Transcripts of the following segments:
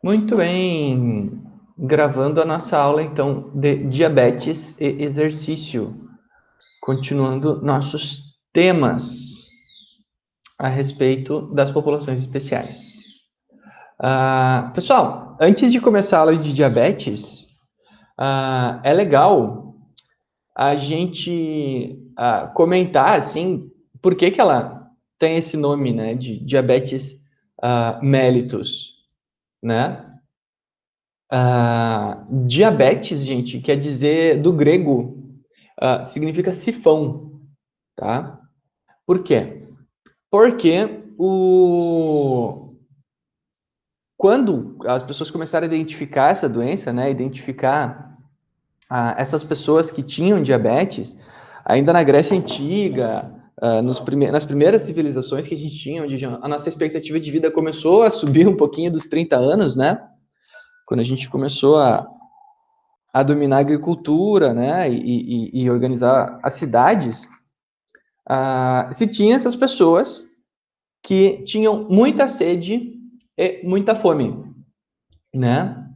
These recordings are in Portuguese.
Muito bem, gravando a nossa aula então de diabetes e exercício, continuando nossos temas a respeito das populações especiais. Pessoal, antes de começar a aula de diabetes, é legal a gente comentar assim por que ela tem esse nome, né, de diabetes mellitus, né? Diabetes, gente, quer dizer do grego, significa sifão, tá? Por quê? Porque quando as pessoas começaram a identificar essa doença, né, identificar essas pessoas que tinham diabetes, ainda na Grécia Antiga, nas primeiras civilizações que a gente tinha, onde a nossa expectativa de vida começou a subir um pouquinho dos 30 anos, né? Quando a gente começou a dominar a agricultura, né, e organizar as cidades, se tinha essas pessoas que tinham muita sede e muita fome, né?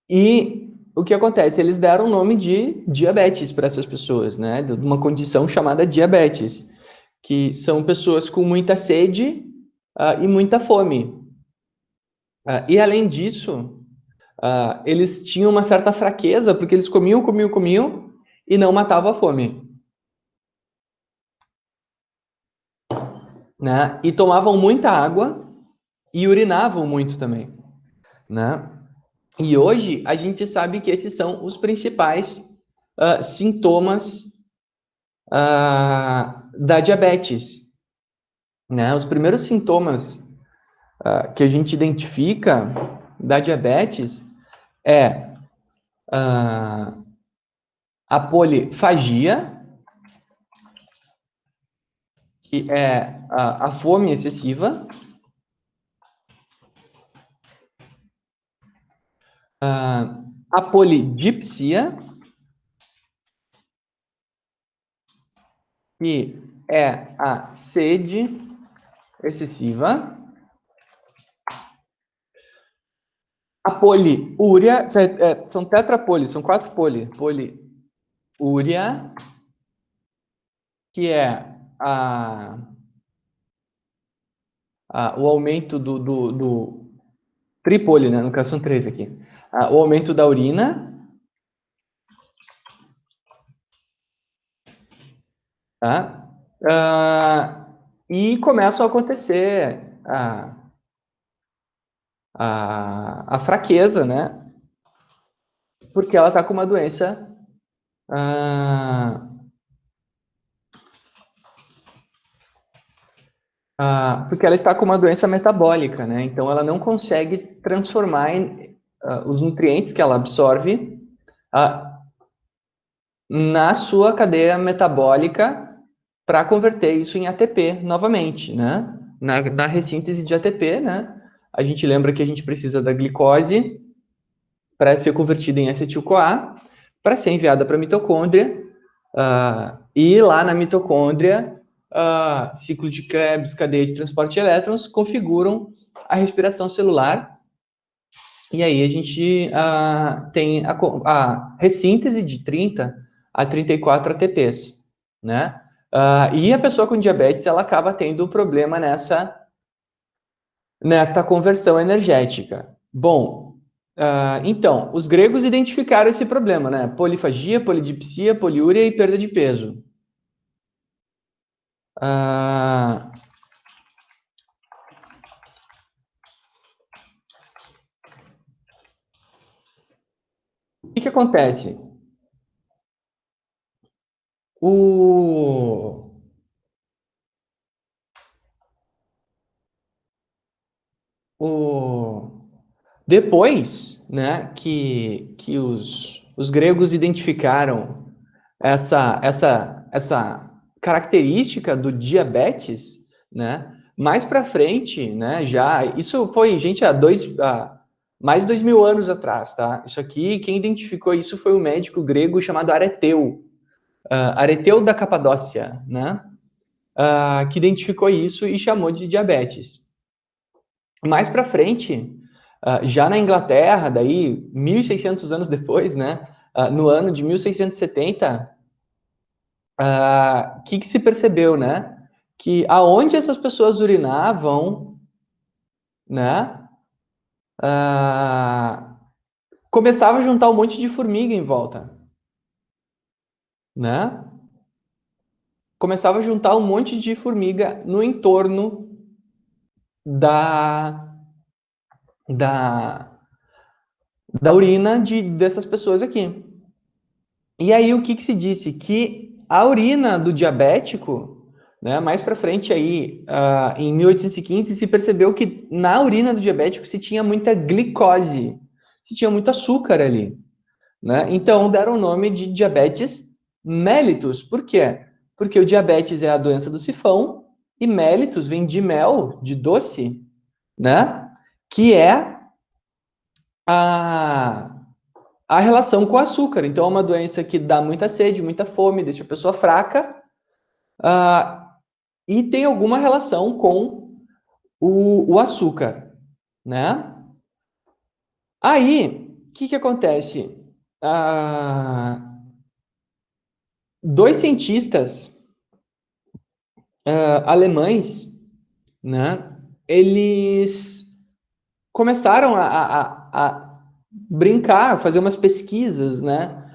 E o que acontece? Eles deram o nome de diabetes para essas pessoas, né? De uma condição chamada diabetes, que são pessoas com muita sede e muita fome. E além disso, eles tinham uma certa fraqueza, porque eles comiam e não matavam a fome, né? E tomavam muita água e urinavam muito também, né? E hoje a gente sabe que esses são os principais sintomas da diabetes, né? Os primeiros sintomas que a gente identifica da diabetes é a polifagia, que é a fome excessiva, a polidipsia, que é a sede excessiva, a poliúria, são tetrapoli, são 4 poliúria, que é o aumento do tripoli, né? No caso são 3 aqui. O aumento da urina, tá? E começam a acontecer a fraqueza, né? Porque ela está com uma doença porque ela está com uma doença metabólica, né? Então ela não consegue transformar os nutrientes que ela absorve na sua cadeia metabólica para converter isso em ATP novamente, né? Na ressíntese de ATP, né? A gente lembra que a gente precisa da glicose para ser convertida em acetil-CoA, para ser enviada para a mitocôndria, e lá na mitocôndria, ciclo de Krebs, cadeia de transporte de elétrons, configuram a respiração celular, e aí a gente tem a ressíntese de 30 a 34 ATPs, né? E a pessoa com diabetes, ela acaba tendo problema nesta conversão energética. Bom, então, os gregos identificaram esse problema, né? Polifagia, polidipsia, poliúria e perda de peso. O que acontece? Depois, né, que os gregos identificaram essa característica do diabetes, né, mais para frente, né, já, isso foi, gente, mais de 2000 anos atrás, tá? Isso aqui, quem identificou isso foi um médico grego chamado Areteu, Areteu da Capadócia, né? que identificou isso e chamou de diabetes. Mais para frente, já na Inglaterra, daí 1.600 anos depois, né, no ano de 1670, que se percebeu, né, que aonde essas pessoas urinavam, né, começava a juntar um monte de formiga em volta, né? Começava a juntar um monte de formiga no entorno da, da, da urina dessas pessoas aqui. E aí o que se disse? Que a urina do diabético, né, mais para frente aí, em 1815, se percebeu que na urina do diabético se tinha muita glicose, se tinha muito açúcar ali, né? Então deram o nome de diabetes mellitus. Por quê? Porque o diabetes é a doença do sifão e mellitus vem de mel, de doce, né? Que é a relação com o açúcar. Então, é uma doença que dá muita sede, muita fome, deixa a pessoa fraca, e tem alguma relação com o açúcar, né? Aí, o que acontece? Dois cientistas alemães, né? Eles começaram a brincar, fazer umas pesquisas, né?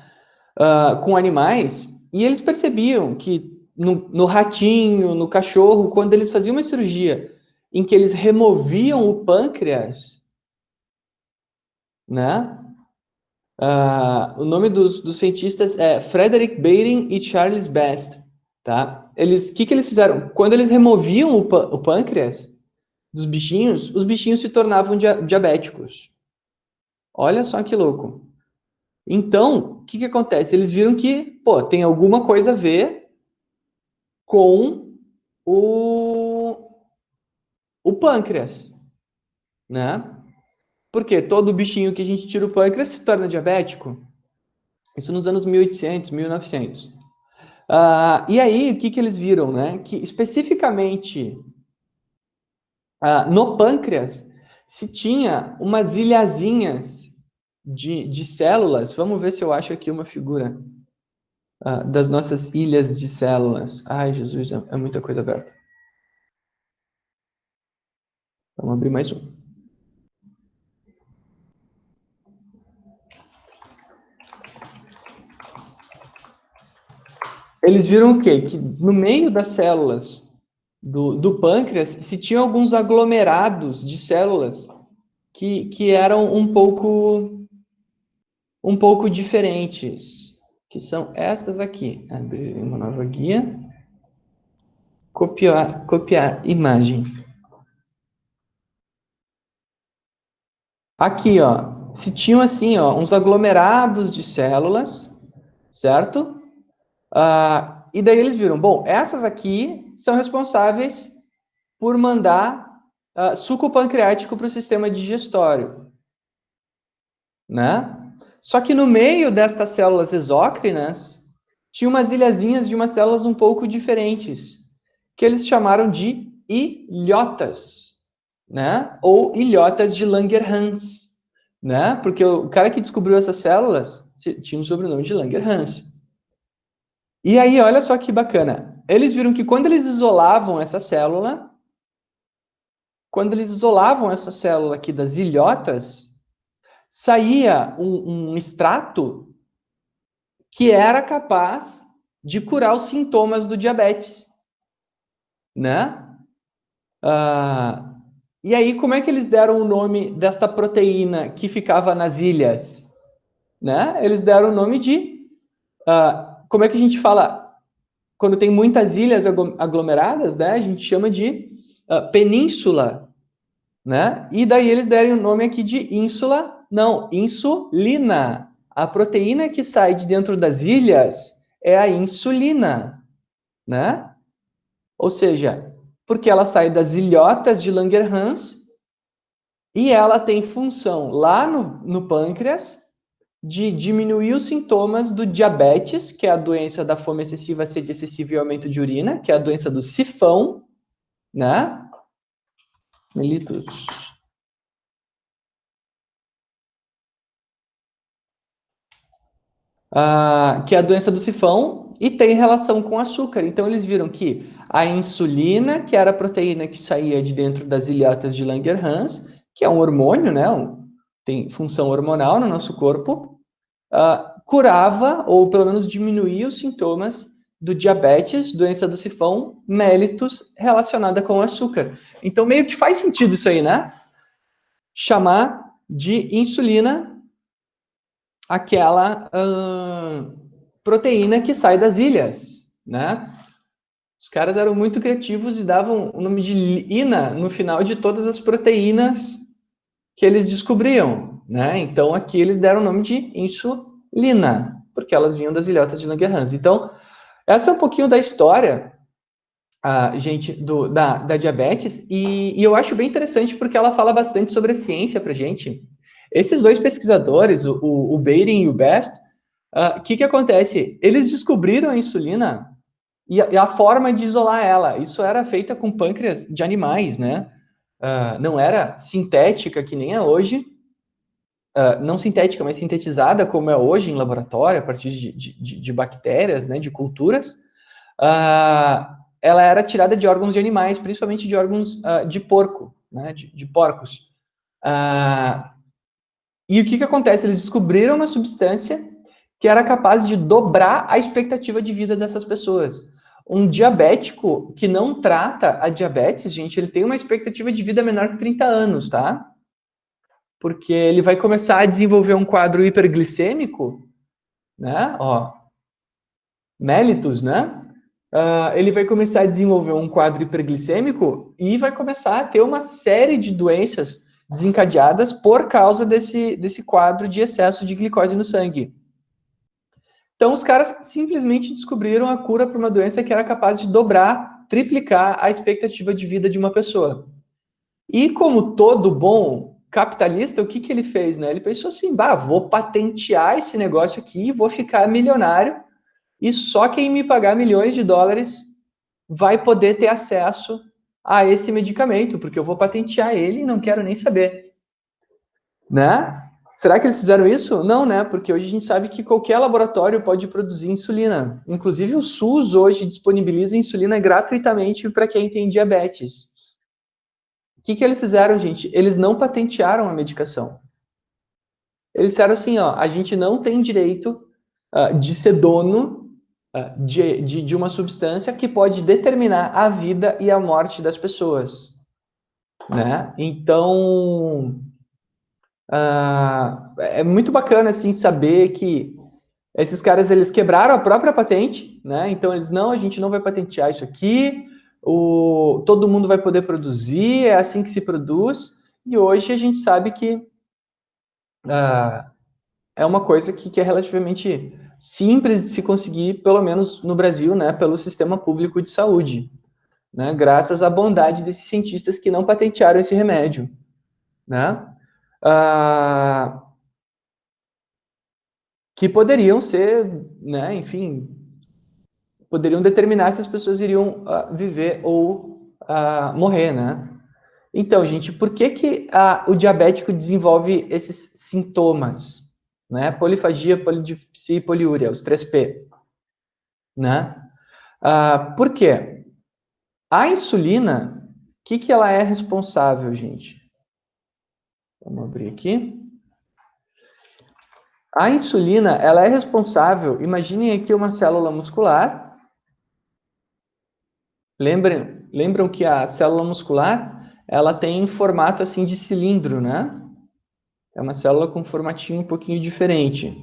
Com animais, e eles percebiam que no ratinho, no cachorro, quando eles faziam uma cirurgia em que eles removiam o pâncreas, né? O nome dos cientistas é Frederick Bering e Charles Best, tá? O que eles fizeram? Quando eles removiam o pâncreas dos bichinhos, os bichinhos se tornavam diabéticos. Olha só que louco. Então, o que acontece? Eles viram que, pô, tem alguma coisa a ver com o pâncreas, né? Porque todo bichinho que a gente tira o pâncreas se torna diabético. Isso nos anos 1800, 1900. E aí, o que eles viram, né? Que especificamente no pâncreas se tinha umas ilhazinhas de células. Vamos ver se eu acho aqui uma figura das nossas ilhas de células. Ai, Jesus, é muita coisa aberta. Vamos abrir mais um. Eles viram o quê? Que no meio das células do pâncreas se tinha alguns aglomerados de células que eram um pouco diferentes, que são estas aqui. Abrir uma nova guia. Copiar imagem. Aqui, ó, se tinham assim, ó, uns aglomerados de células, certo? E daí eles viram, bom, essas aqui são responsáveis por mandar suco pancreático para o sistema digestório, né? Só que no meio destas células exócrinas, tinha umas ilhazinhas de umas células um pouco diferentes, que eles chamaram de ilhotas, né? Ou ilhotas de Langerhans, né? Porque o cara que descobriu essas células tinha o sobrenome de Langerhans. E aí, olha só que bacana. Eles viram que quando eles isolavam essa célula, aqui das ilhotas, saía um extrato que era capaz de curar os sintomas do diabetes, né? E aí, como é que eles deram o nome desta proteína que ficava nas ilhas? Né? Eles deram o nome de... como é que a gente fala? Quando tem muitas ilhas aglomeradas, né? A gente chama de península, né? E daí eles deram o nome aqui de ínsula, não, insulina. A proteína que sai de dentro das ilhas é a insulina, né? Ou seja, porque ela sai das ilhotas de Langerhans e ela tem função lá no pâncreas de diminuir os sintomas do diabetes, que é a doença da fome excessiva, sede excessiva e aumento de urina, que é a doença do sifão, né? Mellitus. Que é a doença do sifão e tem relação com açúcar. Então, eles viram que a insulina, que era a proteína que saía de dentro das ilhotas de Langerhans, que é um hormônio, né? Tem função hormonal no nosso corpo, curava, ou pelo menos diminuía os sintomas do diabetes, doença do sifão, mellitus, relacionada com o açúcar. Então, meio que faz sentido isso aí, né? Chamar de insulina aquela proteína que sai das ilhas, né? Os caras eram muito criativos e davam o nome de ina no final de todas as proteínas que eles descobriam, né? Então aqui eles deram o nome de insulina, porque elas vinham das ilhotas de Langerhans. Então, essa é um pouquinho da história, gente, da diabetes, e eu acho bem interessante porque ela fala bastante sobre a ciência pra gente. Esses dois pesquisadores, o Beirin e o Best, que acontece? Eles descobriram a insulina e a forma de isolar ela. Isso era feita com pâncreas de animais, né? Não era sintética, que nem é hoje. Não sintética, mas sintetizada, como é hoje em laboratório, a partir de bactérias, né? De culturas. Ela era tirada de órgãos de animais, principalmente de órgãos de porco, né? De porcos. E o que acontece? Eles descobriram uma substância que era capaz de dobrar a expectativa de vida dessas pessoas. Um diabético que não trata a diabetes, gente, ele tem uma expectativa de vida menor que 30 anos, tá? Porque ele vai começar a desenvolver um quadro hiperglicêmico, né? Ó, mellitus, né? Ele vai começar a desenvolver um quadro hiperglicêmico e vai começar a ter uma série de doenças desencadeadas por causa desse quadro de excesso de glicose no sangue. Então, os caras simplesmente descobriram a cura para uma doença que era capaz de dobrar, triplicar a expectativa de vida de uma pessoa. E como todo bom capitalista, o que ele fez? Né? Ele pensou assim, vou patentear esse negócio aqui, vou ficar milionário, e só quem me pagar milhões de dólares vai poder ter acesso a esse medicamento, porque eu vou patentear ele e não quero nem saber. Né? Será que eles fizeram isso? Não, né? Porque hoje a gente sabe que qualquer laboratório pode produzir insulina. Inclusive o SUS hoje disponibiliza insulina gratuitamente para quem tem diabetes. O que eles fizeram, gente? Eles não patentearam a medicação. Eles disseram assim, ó, a gente não tem direito de ser dono de uma substância que pode determinar a vida e a morte das pessoas. Né? Então, é muito bacana assim saber que esses caras eles quebraram a própria patente, né? Então eles não, a gente não vai patentear isso aqui, todo mundo vai poder produzir, é assim que se produz. E hoje a gente sabe que é uma coisa que é relativamente simples de se conseguir, pelo menos no Brasil, né? Pelo sistema público de saúde, né? Graças à bondade desses cientistas que não patentearam esse remédio, né? Que poderiam ser, né, enfim, poderiam determinar se as pessoas iriam viver ou morrer, né? Então, gente, por que o diabético desenvolve esses sintomas? Né? Polifagia, polidipsia e poliúria, os 3P. Né? Por quê? A insulina, o que ela é responsável, gente? Vamos abrir aqui. A insulina, ela é responsável, imaginem aqui uma célula muscular. Lembram que a célula muscular, ela tem formato assim de cilindro, né? É uma célula com um formatinho um pouquinho diferente.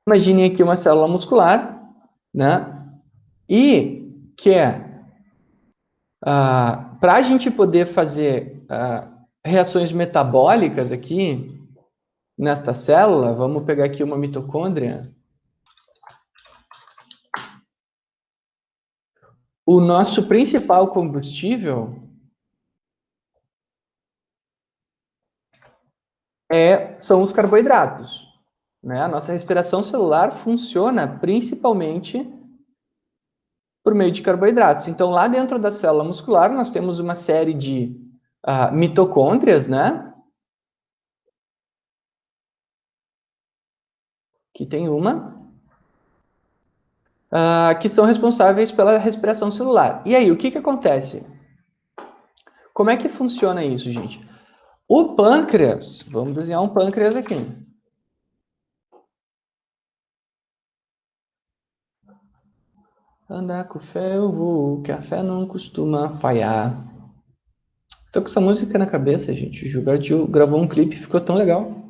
Imaginem aqui uma célula muscular, né? E que para a gente poder fazer reações metabólicas aqui nesta célula, vamos pegar aqui uma mitocôndria. O nosso principal combustível são os carboidratos. Né? A nossa respiração celular funciona principalmente por meio de carboidratos. Então, lá dentro da célula muscular, nós temos uma série de mitocôndrias, né? Que tem uma, que são responsáveis pela respiração celular. E aí, o que acontece? Como é que funciona isso, gente? O pâncreas, vamos desenhar um pâncreas aqui. Andar com fé eu vou, que a fé não costuma falhar. Tô com essa música na cabeça, gente. O Gilberto gravou um clipe, ficou tão legal.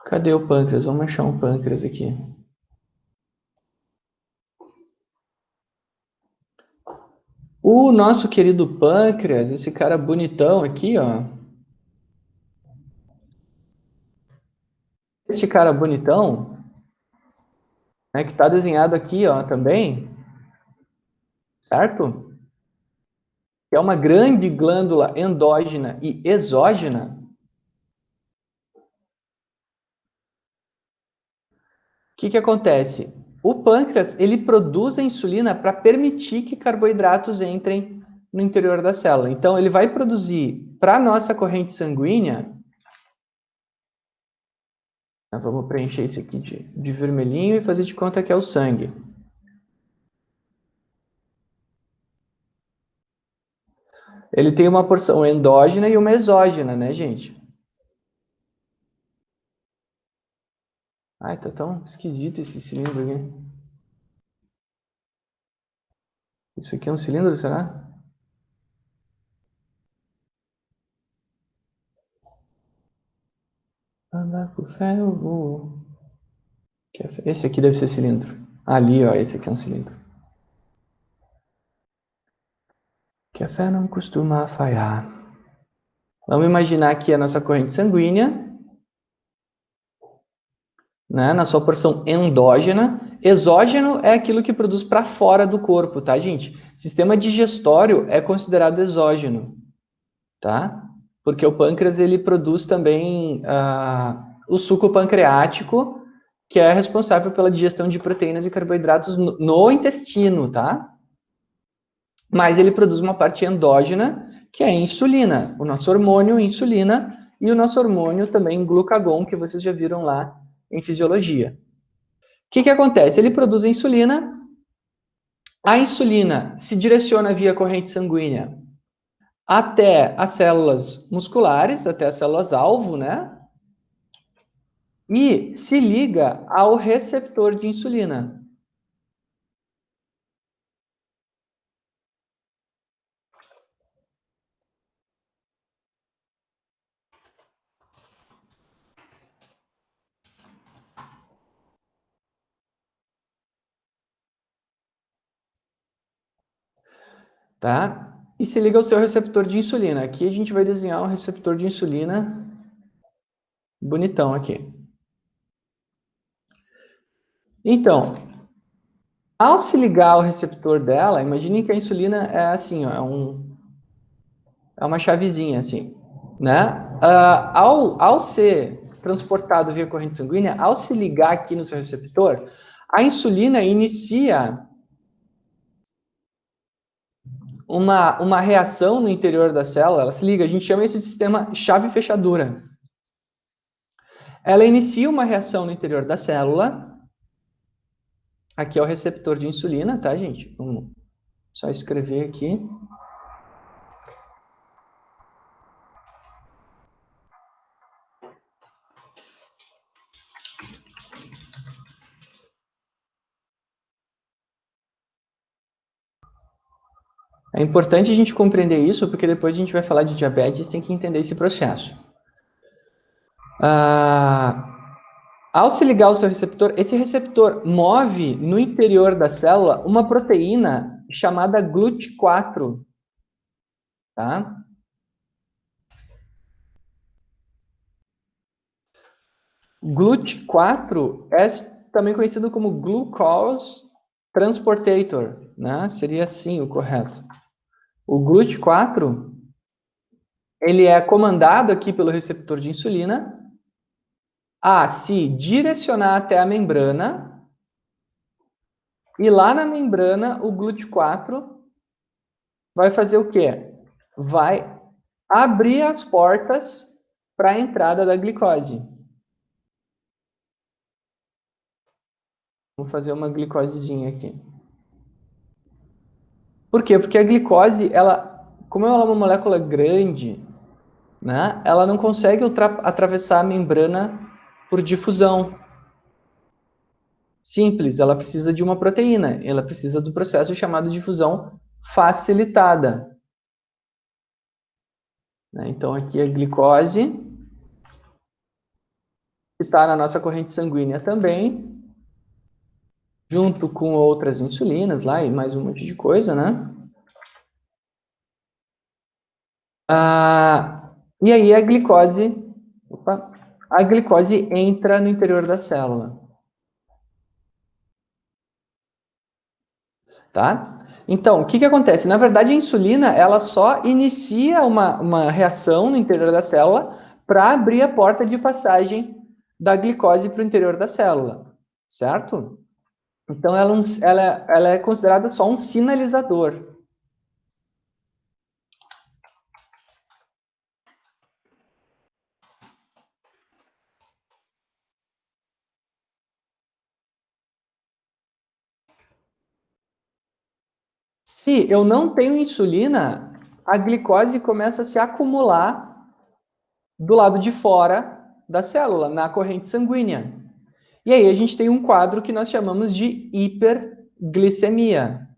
Cadê o pâncreas? Vamos achar um pâncreas aqui. O nosso querido pâncreas, esse cara bonitão aqui, ó. Este cara bonitão, né, que está desenhado aqui, ó, também, certo? Que é uma grande glândula endógena e exógena. O que acontece? O pâncreas, ele produz a insulina para permitir que carboidratos entrem no interior da célula. Então, ele vai produzir para a nossa corrente sanguínea. Vamos preencher isso aqui de vermelhinho e fazer de conta que é o sangue. Ele tem uma porção endógena e uma exógena, né, gente? Ai, tá tão esquisito esse cilindro aqui. Isso aqui é um cilindro, será? Andar com fé eu vou. Esse aqui deve ser cilindro. Ali, ó, esse aqui é um cilindro. Que a fé não costuma falhar. Vamos imaginar aqui a nossa corrente sanguínea, né, na sua porção endógena. Exógeno é aquilo que produz para fora do corpo, tá, gente? Sistema digestório é considerado exógeno, tá? Porque o pâncreas ele produz também o suco pancreático, que é responsável pela digestão de proteínas e carboidratos no intestino, tá? Mas ele produz uma parte endógena, que é a insulina, o nosso hormônio insulina e o nosso hormônio também glucagon, que vocês já viram lá em fisiologia. O que acontece? Ele produz a insulina se direciona via corrente sanguínea até as células musculares, até as células-alvo, né? E se liga ao receptor de insulina. Tá? E se liga ao seu receptor de insulina. Aqui a gente vai desenhar um receptor de insulina bonitão aqui. Então, ao se ligar ao receptor dela, imagine que a insulina é assim, ó, é uma chavezinha assim, né? Ao ser transportado via corrente sanguínea, ao se ligar aqui no seu receptor, a insulina inicia uma reação no interior da célula, ela se liga, a gente chama isso de sistema chave-fechadura. Ela inicia uma reação no interior da célula. Aqui é o receptor de insulina, tá, gente? Vamos só escrever aqui. É importante a gente compreender isso, porque depois a gente vai falar de diabetes, tem que entender esse processo. Ao se ligar ao seu receptor, esse receptor move no interior da célula uma proteína chamada GLUT4, tá? GLUT4 é também conhecido como glucose transportator, né? Seria assim o correto. O GLUT4, ele é comandado aqui pelo receptor de insulina a se direcionar até a membrana, e lá na membrana o GLUT4 vai fazer o quê? Vai abrir as portas para a entrada da glicose. Vou fazer uma glicosezinha aqui. Por quê? Porque a glicose, como ela é uma molécula grande, né, ela não consegue atravessar a membrana por difusão simples, ela precisa de uma proteína, ela precisa do processo chamado difusão facilitada. Então, aqui a glicose, que está na nossa corrente sanguínea também, junto com outras insulinas lá e mais um monte de coisa, né? E aí a glicose entra no interior da célula. Tá? Então, o que acontece? Na verdade, a insulina, ela só inicia uma reação no interior da célula para abrir a porta de passagem da glicose para o interior da célula, certo? Então, ela é considerada só um sinalizador. Se eu não tenho insulina, a glicose começa a se acumular do lado de fora da célula, na corrente sanguínea. E aí a gente tem um quadro que nós chamamos de hiperglicemia,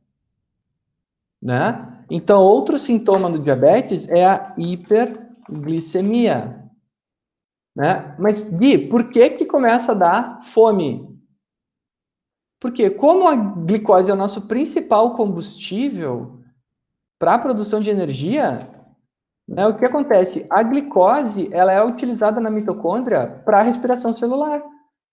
né? Então, outro sintoma do diabetes é a hiperglicemia, né? Mas, Gui, por que começa a dar fome? Porque como a glicose é o nosso principal combustível para a produção de energia, né, o que acontece? A glicose, ela é utilizada na mitocôndria para a respiração celular.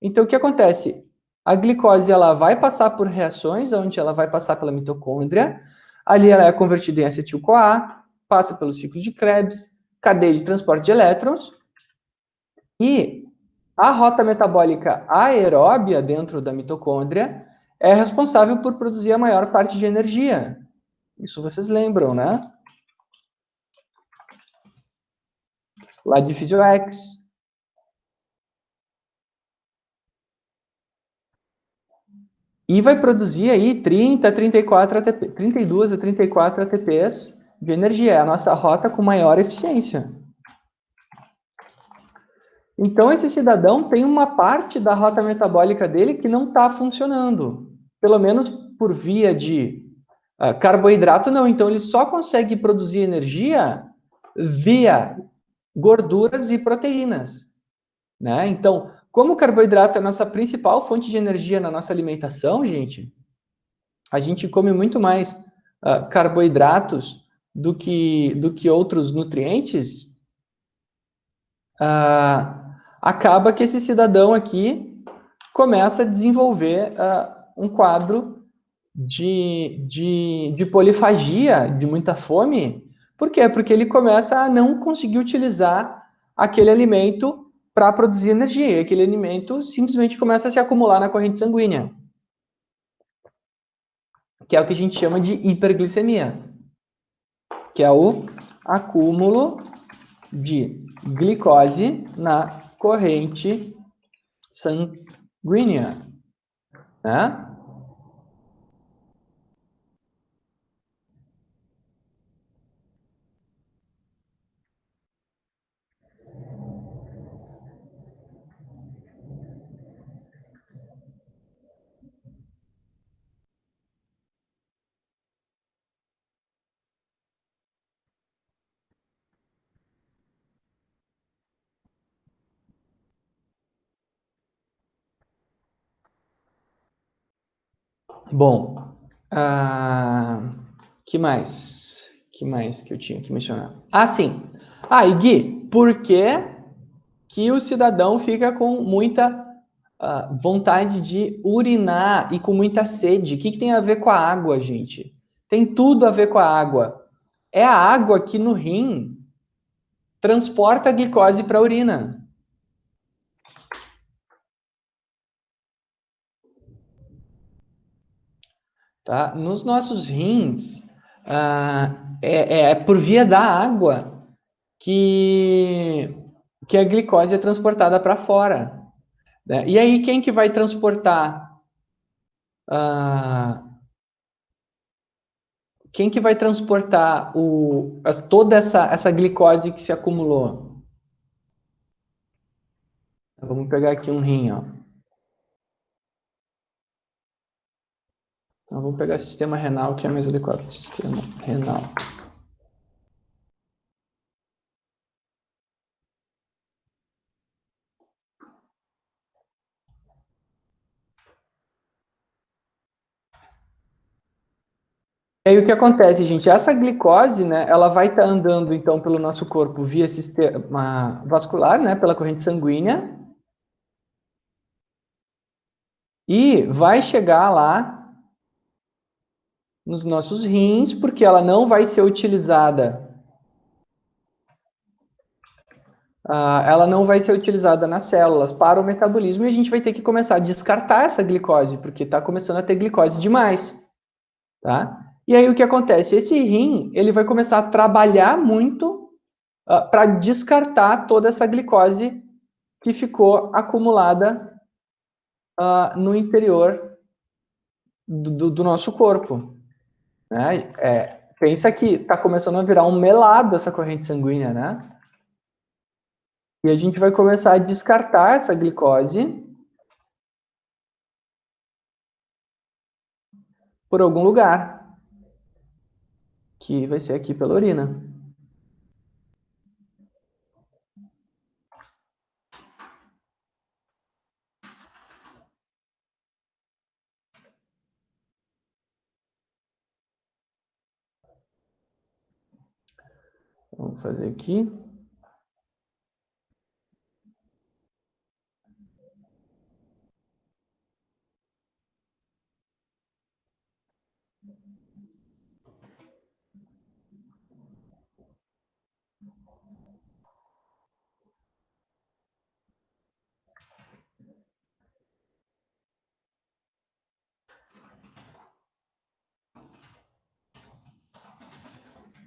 Então, o que acontece? A glicose, ela vai passar por reações, onde ela vai passar pela mitocôndria, ali ela é convertida em acetil-CoA, passa pelo ciclo de Krebs, cadeia de transporte de elétrons, e a rota metabólica aeróbia dentro da mitocôndria é responsável por produzir a maior parte de energia. Isso vocês lembram, né? Lá de Physio-X. E vai produzir aí 30 a 34 ATP, 32 a 34 ATPs de energia. É a nossa rota com maior eficiência. Então, esse cidadão tem uma parte da rota metabólica dele que não está funcionando. Pelo menos por via de carboidrato, não. Então, ele só consegue produzir energia via gorduras e proteínas, né? Então, como o carboidrato é a nossa principal fonte de energia na nossa alimentação, gente, a gente come muito mais carboidratos do que outros nutrientes, acaba que esse cidadão aqui começa a desenvolver um quadro de polifagia, de muita fome. Por quê? Porque ele começa a não conseguir utilizar aquele alimento para produzir energia. E aquele alimento simplesmente começa a se acumular na corrente sanguínea, que é o que a gente chama de hiperglicemia, que é o acúmulo de glicose na corrente sanguínea, né? Bom, que mais? Que mais que eu tinha que mencionar? Ah, sim. Ah, e Gui, por que o cidadão fica com muita vontade de urinar e com muita sede? O que tem a ver com a água, gente? Tem tudo a ver com a água. É a água que no rim transporta a glicose para a urina. Tá? Nos nossos rins, é por via da água que a glicose é transportada para fora. Né? E aí, quem que vai transportar? Quem que vai transportar toda essa glicose que se acumulou? Vamos pegar aqui um rim, ó. Então, vamos pegar o sistema renal, que é mais adequado. Sistema renal. E aí o que acontece, gente? Essa glicose, né, ela vai estar andando então pelo nosso corpo via sistema vascular, né, pela corrente sanguínea, e vai chegar lá nos nossos rins, porque ela não vai ser utilizada. Ela não vai ser utilizada nas células para o metabolismo e a gente vai ter que começar a descartar essa glicose, porque está começando a ter glicose demais, tá? E aí o que acontece? Esse rim, ele vai começar a trabalhar muito para descartar toda essa glicose que ficou acumulada no interior do nosso corpo. Né? Pensa que está começando a virar um melado essa corrente sanguínea, né? E a gente vai começar a descartar essa glicose por algum lugar, que vai ser aqui pela urina. Vamos fazer aqui.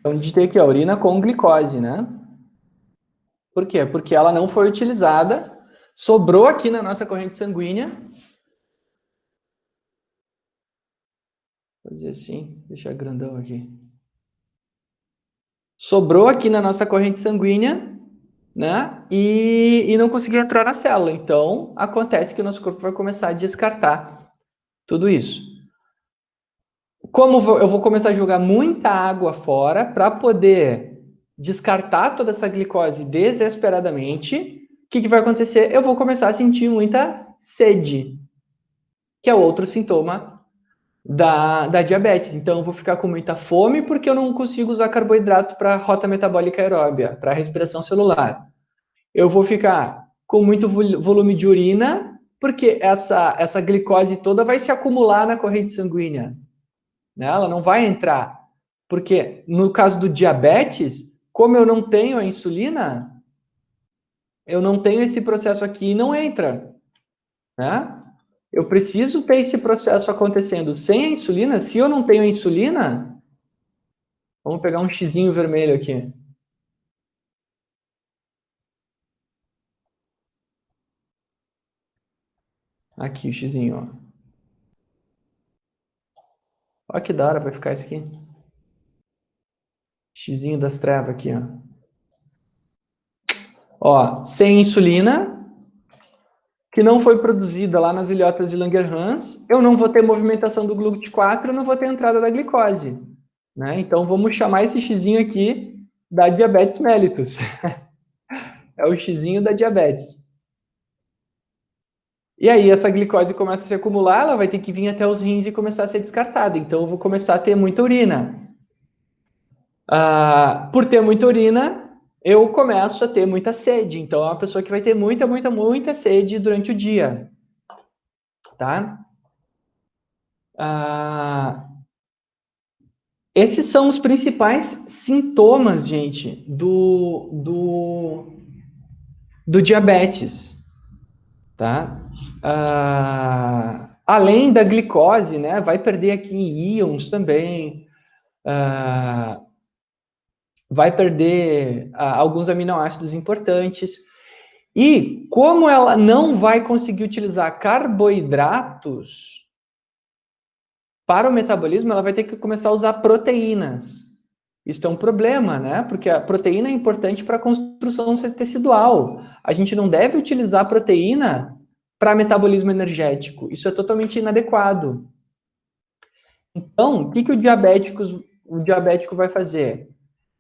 Então, a gente tem aqui a urina com glicose, né? Por quê? Porque ela não foi utilizada, sobrou aqui na nossa corrente sanguínea. Vou fazer assim, deixar grandão aqui. Sobrou aqui na nossa corrente sanguínea, né? E não conseguiu entrar na célula. Então, acontece que o nosso corpo vai começar a descartar tudo isso. Como eu vou começar a jogar muita água fora para poder descartar toda essa glicose desesperadamente, o que vai acontecer? Eu vou começar a sentir muita sede, que é outro sintoma da diabetes. Então, eu vou ficar com muita fome porque eu não consigo usar carboidrato para rota metabólica aeróbia, para respiração celular. Eu vou ficar com muito volume de urina porque essa glicose toda vai se acumular na corrente sanguínea. Né? Ela não vai entrar. Porque no caso do diabetes, como eu não tenho a insulina, eu não tenho esse processo aqui e não entra. Né? Eu preciso ter esse processo acontecendo sem a insulina. Se eu não tenho a insulina, vamos pegar um xizinho vermelho aqui. Aqui o xizinho, ó. Olha que da hora vai ficar isso aqui. Xizinho das trevas aqui, ó. Ó, sem insulina, que não foi produzida lá nas ilhotas de Langerhans, eu não vou ter movimentação do GLUT4, eu não vou ter entrada da glicose. Né? Então, vamos chamar esse xizinho aqui da diabetes mellitus. É o xizinho da diabetes. E aí, essa glicose começa a se acumular, ela vai ter que vir até os rins e começar a ser descartada. Então, eu vou começar a ter muita urina. Por ter muita urina, eu começo a ter muita sede. Então, é uma pessoa que vai ter muita, muita, muita sede durante o dia. Tá? Esses são os principais sintomas, gente, do diabetes, tá? Além da glicose, né? Vai perder aqui íons também, vai perder alguns aminoácidos importantes. E como ela não vai conseguir utilizar carboidratos para o metabolismo, ela vai ter que começar a usar proteínas. Isso é um problema, né? Porque a proteína é importante para a construção tecidual. A gente não deve utilizar a proteína para metabolismo energético. Isso é totalmente inadequado. Então, o que o diabético vai fazer?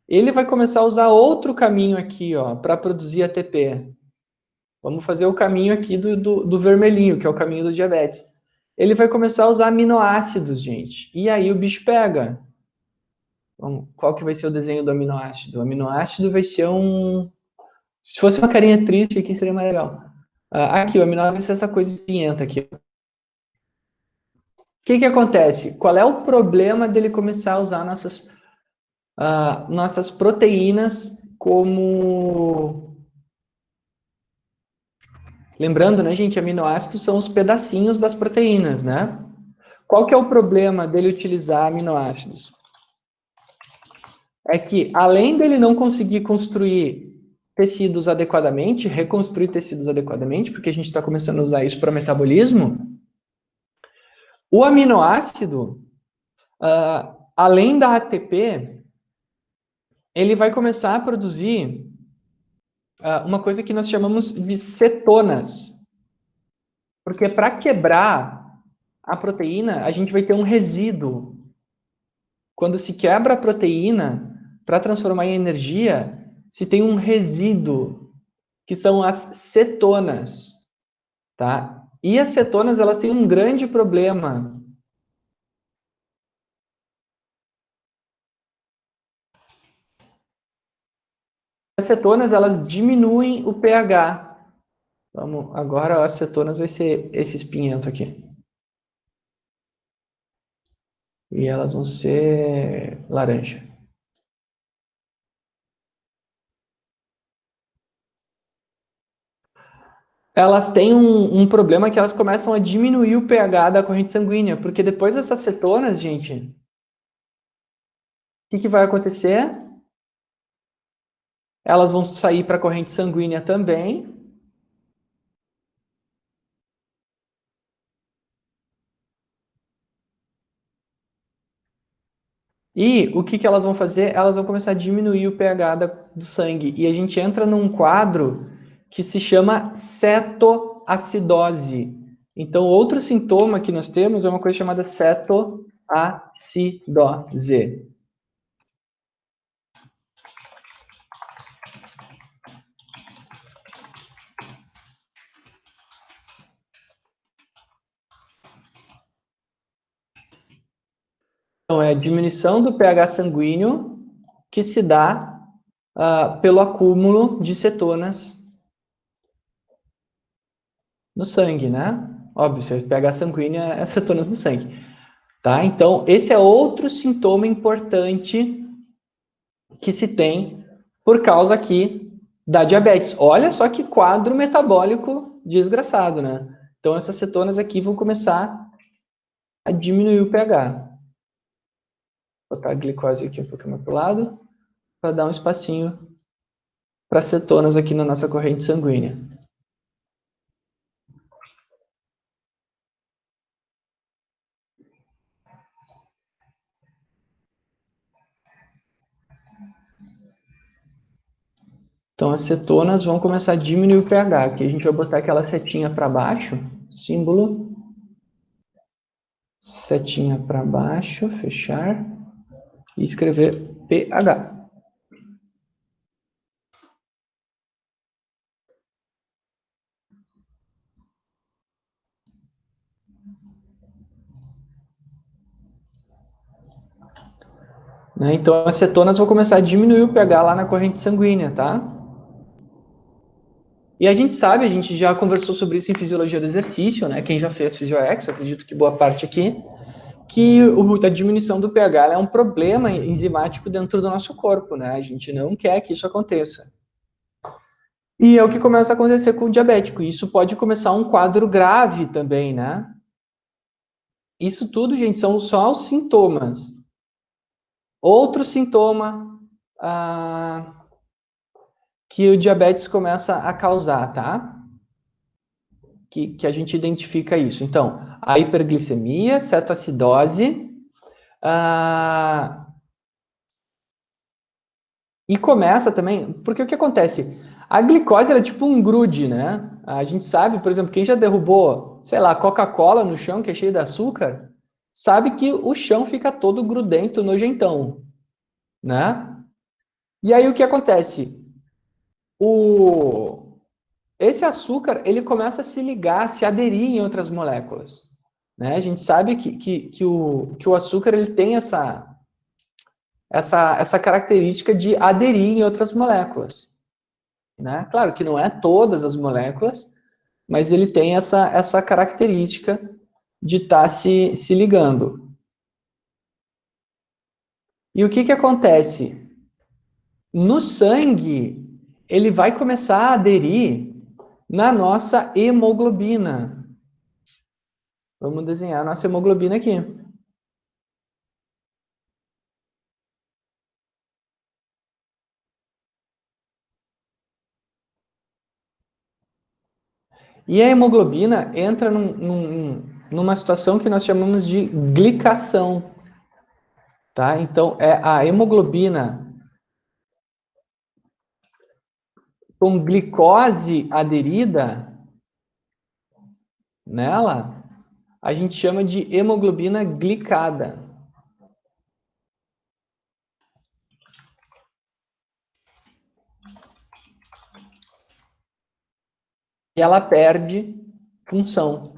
Ele vai começar a usar outro caminho aqui, ó, para produzir ATP. Vamos fazer o caminho aqui do vermelhinho, que é o caminho do diabetes. Ele vai começar a usar aminoácidos, gente. E aí o bicho pega. Então, qual que vai ser o desenho do aminoácido? O aminoácido vai ser um... Se fosse uma carinha triste aqui, seria mais legal. Aqui, o aminoácido vai ser essa coisa espinhenta aqui. O que acontece? Qual é o problema dele começar a usar nossas proteínas como... Lembrando, né, gente, aminoácidos são os pedacinhos das proteínas, né? Qual que é o problema dele utilizar aminoácidos? É que, além dele não conseguir construir tecidos adequadamente, reconstruir tecidos adequadamente, porque a gente está começando a usar isso para metabolismo, o aminoácido, além da ATP, ele vai começar a produzir uma coisa que nós chamamos de cetonas. Porque para quebrar a proteína, a gente vai ter um resíduo. Quando se quebra a proteína, para transformar em energia, se tem um resíduo, que são as cetonas, tá? E as cetonas, elas têm um grande problema. As cetonas, elas diminuem o pH. Vamos, agora as cetonas vai ser esse espinhento aqui. E elas vão ser laranja. Elas têm um problema que elas começam a diminuir o pH da corrente sanguínea, porque depois dessas cetonas, gente, o que vai acontecer? Elas vão sair para a corrente sanguínea também. E o que elas vão fazer? Elas vão começar a diminuir o pH do sangue. E a gente entra num quadro que se chama cetoacidose. Então, outro sintoma que nós temos é uma coisa chamada cetoacidose. Então, é a diminuição do pH sanguíneo que se dá pelo acúmulo de cetonas no sangue, né? Óbvio, se o pH sanguíneo é cetonas no sangue. Tá? Então, esse é outro sintoma importante que se tem por causa aqui da diabetes. Olha só que quadro metabólico desgraçado, né? Então, essas cetonas aqui vão começar a diminuir o pH. Vou botar a glicose aqui um pouquinho mais para o lado, para dar um espacinho para cetonas aqui na nossa corrente sanguínea. Então, as cetonas vão começar a diminuir o pH. Aqui a gente vai botar aquela setinha para baixo, símbolo. Setinha para baixo, fechar. E escrever pH. Né? Então, as cetonas vão começar a diminuir o pH lá na corrente sanguínea, tá? E a gente sabe, a gente já conversou sobre isso em fisiologia do exercício, né? Quem já fez FisioEx, acredito que boa parte aqui, que a diminuição do pH é um problema enzimático dentro do nosso corpo, né? A gente não quer que isso aconteça. E é o que começa a acontecer com o diabético. Isso pode começar um quadro grave também, né? Isso tudo, gente, são só os sintomas. Outro sintoma que o diabetes começa a causar, tá? Que a gente identifica isso. Então, a hiperglicemia, cetoacidose, e começa também, porque o que acontece? A glicose ela é tipo um grude, né? A gente sabe, por exemplo, quem já derrubou, sei lá, Coca-Cola no chão, que é cheio de açúcar, sabe que o chão fica todo grudento, nojentão, né? E aí o que acontece? Esse açúcar, ele começa a se ligar, se aderir em outras moléculas, né? A gente sabe que o açúcar, ele tem essa característica de aderir em outras moléculas, né? Claro que não é todas as moléculas, mas ele tem essa característica de estar se ligando. E o que acontece? No sangue, ele vai começar a aderir na nossa hemoglobina. Vamos desenhar a nossa hemoglobina aqui. E a hemoglobina entra numa situação que nós chamamos de glicação, tá? Então, é a hemoglobina com glicose aderida nela, a gente chama de hemoglobina glicada. E ela perde função,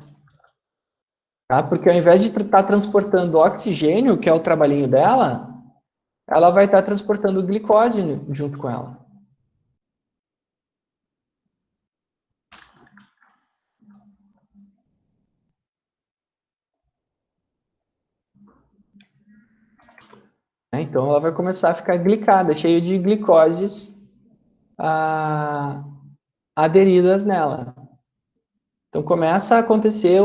tá? Porque ao invés de estar transportando oxigênio, que é o trabalhinho dela, ela vai estar transportando glicose junto com ela. Então ela vai começar a ficar glicada, cheia de glicoses aderidas nela. Então começa a acontecer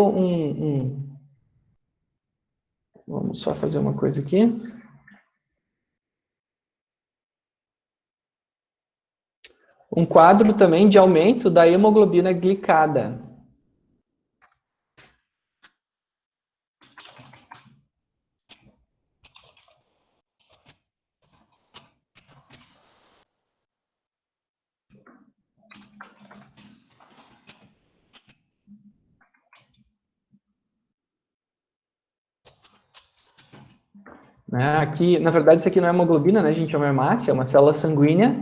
Vamos só fazer uma coisa aqui. Um quadro também de aumento da hemoglobina glicada. Né? Aqui, na verdade, isso aqui não é hemoglobina, né, gente? É uma hemácia, é uma célula sanguínea.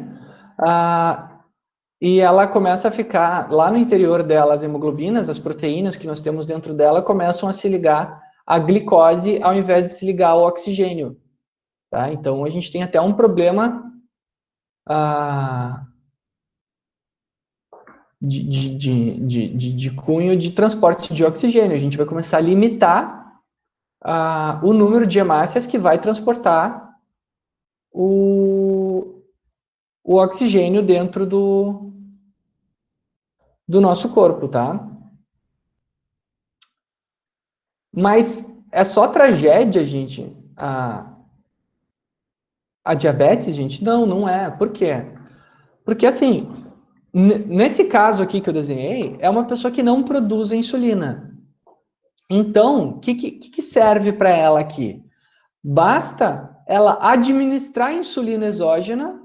E ela começa a ficar, lá no interior dela, as hemoglobinas, as proteínas que nós temos dentro dela, começam a se ligar à glicose ao invés de se ligar ao oxigênio. Tá? Então, a gente tem até um problema de cunho de transporte de oxigênio. A gente vai começar a limitar o número de hemácias que vai transportar o oxigênio dentro do nosso corpo, tá? Mas é só tragédia, gente, a diabetes, gente? Não, não é. Por quê? Porque, assim, nesse caso aqui que eu desenhei, é uma pessoa que não produz insulina. Então, o que serve para ela aqui? Basta ela administrar insulina exógena.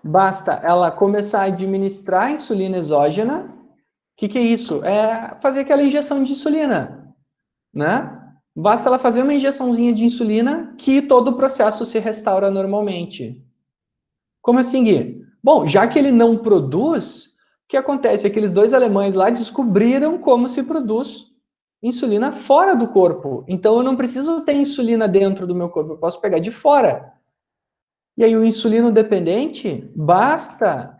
Basta ela começar a administrar insulina exógena. O que é isso? É fazer aquela injeção de insulina, né? Basta ela fazer uma injeçãozinha de insulina que todo o processo se restaura normalmente. Como assim, Gui? Bom, já que ele não produz, que acontece? Aqueles dois alemães lá descobriram como se produz insulina fora do corpo. Então, eu não preciso ter insulina dentro do meu corpo, eu posso pegar de fora. E aí, o insulino dependente, basta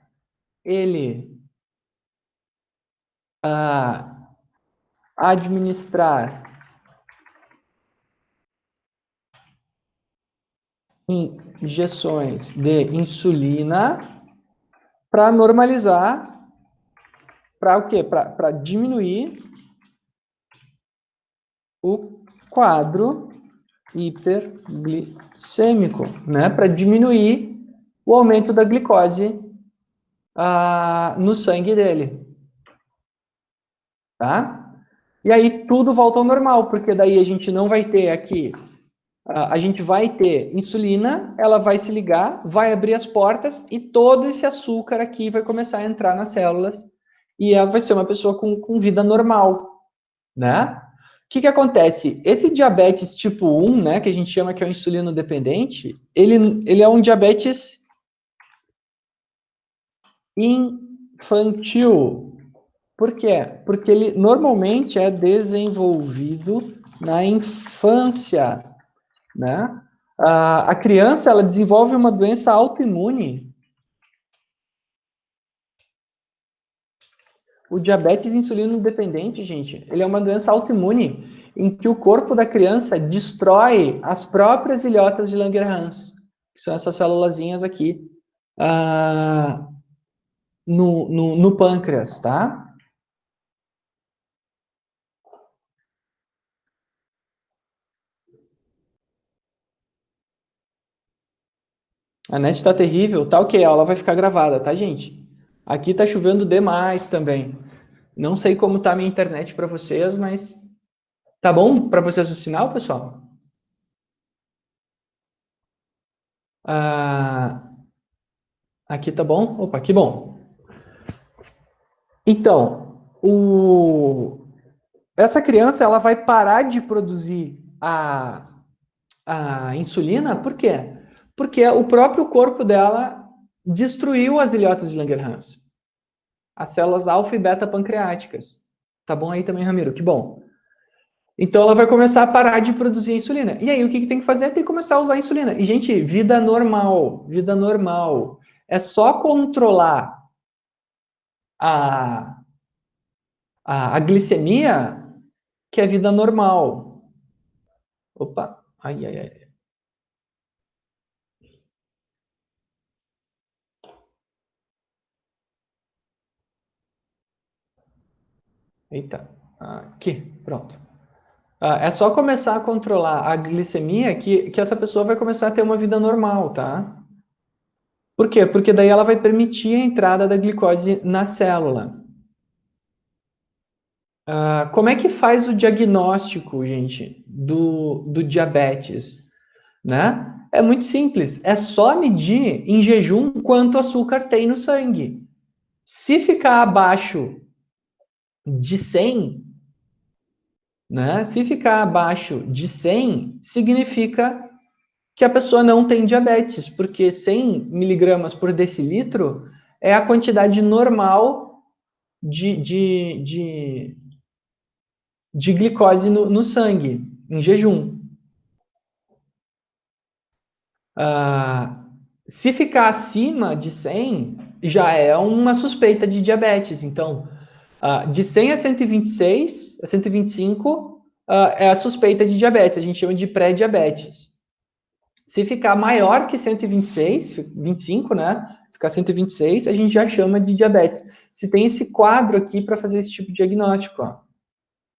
ele administrar injeções de insulina para normalizar, para o quê? Para diminuir o quadro hiperglicêmico, né? Para diminuir o aumento da glicose no sangue dele, tá? E aí tudo volta ao normal, porque daí a gente não vai ter aqui, a gente vai ter insulina, ela vai se ligar, vai abrir as portas e todo esse açúcar aqui vai começar a entrar nas células e ela vai ser uma pessoa com vida normal, né? O que acontece? Esse diabetes tipo 1, né, que a gente chama que é o insulino dependente, ele é um diabetes infantil. Por quê? Porque ele normalmente é desenvolvido na infância, né? A criança, ela desenvolve uma doença autoimune. O diabetes insulino dependente, gente, ele é uma doença autoimune em que o corpo da criança destrói as próprias ilhotas de Langerhans, que são essas célulazinhas aqui no pâncreas, tá? A net tá terrível, tá ok, a aula vai ficar gravada, tá, gente? Aqui tá chovendo demais também. Não sei como tá a minha internet para vocês, mas tá bom para vocês o sinal, pessoal? Ah, aqui tá bom? Opa, que bom. Então, essa criança ela vai parar de produzir a insulina, por quê? Porque o próprio corpo dela destruiu as ilhotas de Langerhans, as células alfa e beta pancreáticas. Tá bom aí também, Ramiro? Que bom. Então ela vai começar a parar de produzir insulina. E aí o que tem que fazer? Tem que começar a usar insulina. E, gente, vida normal, vida normal. É só controlar a, a glicemia que é vida normal. Opa, ai, ai, ai. Eita, aqui, pronto. É só começar a controlar a glicemia que essa pessoa vai começar a ter uma vida normal, tá? Por quê? Porque daí ela vai permitir a entrada da glicose na célula. Como é que faz o diagnóstico, gente, do diabetes, né? É muito simples, é só medir em jejum quanto açúcar tem no sangue. Se ficar abaixo de 100, né? Se ficar abaixo de 100, significa que a pessoa não tem diabetes, porque 100 miligramas por decilitro é a quantidade normal de glicose no sangue, em jejum. Se ficar acima de 100, já é uma suspeita de diabetes. Então, de 100 a 126, a 125, é a suspeita de diabetes. A gente chama de pré-diabetes. Se ficar maior que 126, 25, né? Ficar 126, a gente já chama de diabetes. Se tem esse quadro aqui para fazer esse tipo de diagnóstico, ó.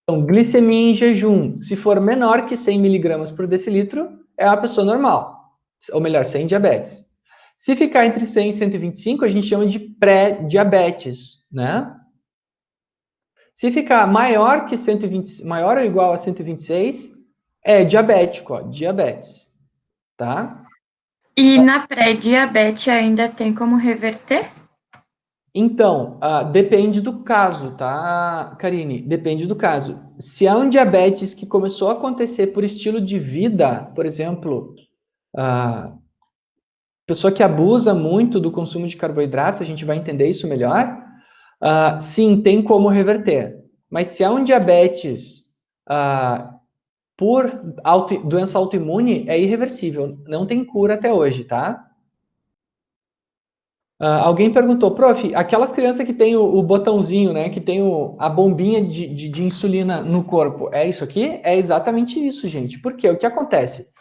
Então, glicemia em jejum, se for menor que 100 miligramas por decilitro, é uma pessoa normal, ou melhor, sem diabetes. Se ficar entre 100 e 125, a gente chama de pré-diabetes, né? Se ficar maior que 120, maior ou igual a 126, é diabético, ó, diabetes, tá? E na pré-diabetes ainda tem como reverter? Então, depende do caso, tá, Karine? Depende do caso. Se há um diabetes que começou a acontecer por estilo de vida, por exemplo, a pessoa que abusa muito do consumo de carboidratos, a gente vai entender isso melhor. Sim, tem como reverter. Mas se é um diabetes por doença autoimune, é irreversível. Não tem cura até hoje, tá? Alguém perguntou, prof, aquelas crianças que tem o botãozinho, né? Que tem a bombinha de insulina no corpo, é isso aqui? É exatamente isso, gente. Por quê? O que acontece?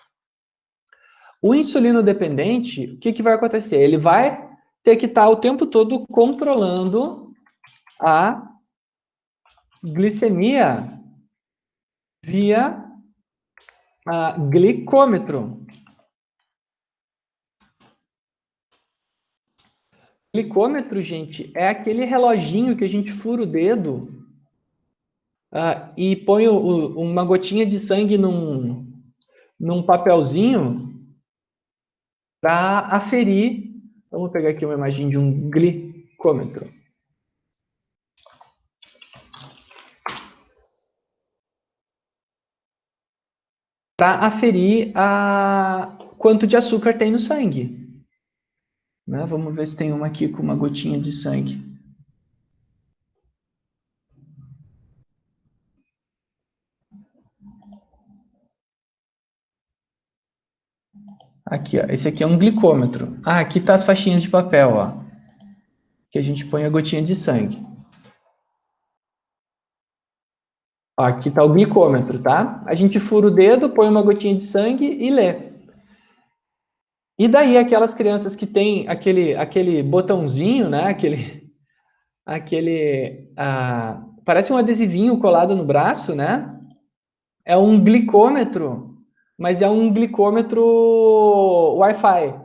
O insulino dependente, o que vai acontecer? Ele vai ter que estar o tempo todo controlando a glicemia via glicômetro. Glicômetro, gente, é aquele reloginho que a gente fura o dedo e põe uma gotinha de sangue num papelzinho para aferir. Vamos pegar aqui uma imagem de um glicômetro. Para aferir quanto de açúcar tem no sangue. Né? Vamos ver se tem uma aqui com uma gotinha de sangue. Aqui, ó. Esse aqui é um glicômetro. Aqui tá as faixinhas de papel, ó. Que a gente põe a gotinha de sangue. Ó, aqui tá o glicômetro, tá? A gente fura o dedo, põe uma gotinha de sangue e lê. E daí aquelas crianças que tem aquele botãozinho, né? Parece um adesivinho colado no braço, né? É um glicômetro, mas é um glicômetro Wi-Fi.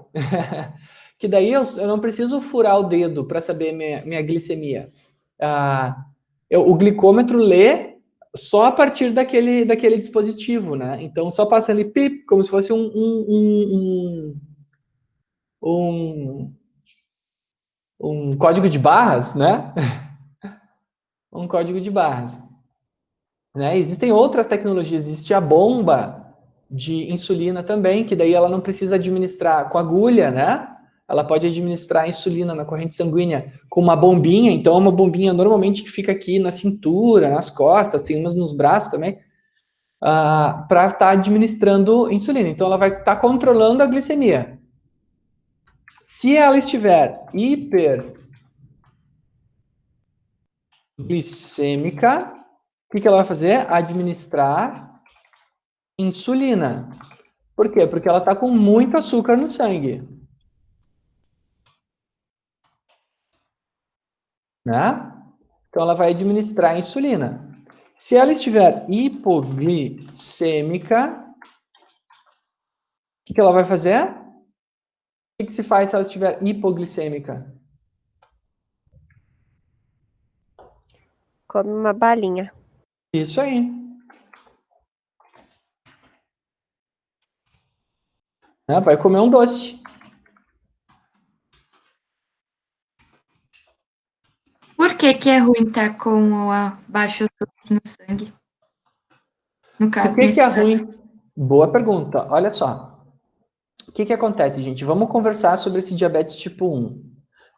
Que daí eu não preciso furar o dedo para saber minha glicemia. O glicômetro lê só a partir daquele dispositivo, né? Então só passa ali pip, como se fosse um código de barras, né? Um código de barras. Né? Existem outras tecnologias, existe a bomba de insulina também, que daí ela não precisa administrar com agulha, né? Ela pode administrar a insulina na corrente sanguínea com uma bombinha, então é uma bombinha normalmente que fica aqui na cintura, nas costas, tem umas nos braços também, para estar administrando insulina. Então ela vai estar controlando a glicemia. Se ela estiver hiperglicêmica, o que ela vai fazer? Administrar insulina. Por quê? Porque ela está com muito açúcar no sangue. Né? Então ela vai administrar a insulina. Se ela estiver hipoglicêmica, o que ela vai fazer? O que se faz se ela estiver hipoglicêmica? Come uma balinha. Isso aí. Né? Vai comer um doce. Por que é ruim estar com baixo açúcar no sangue? No caso, Por que é ruim? Boa pergunta. Olha só. O que acontece, gente? Vamos conversar sobre esse diabetes tipo 1,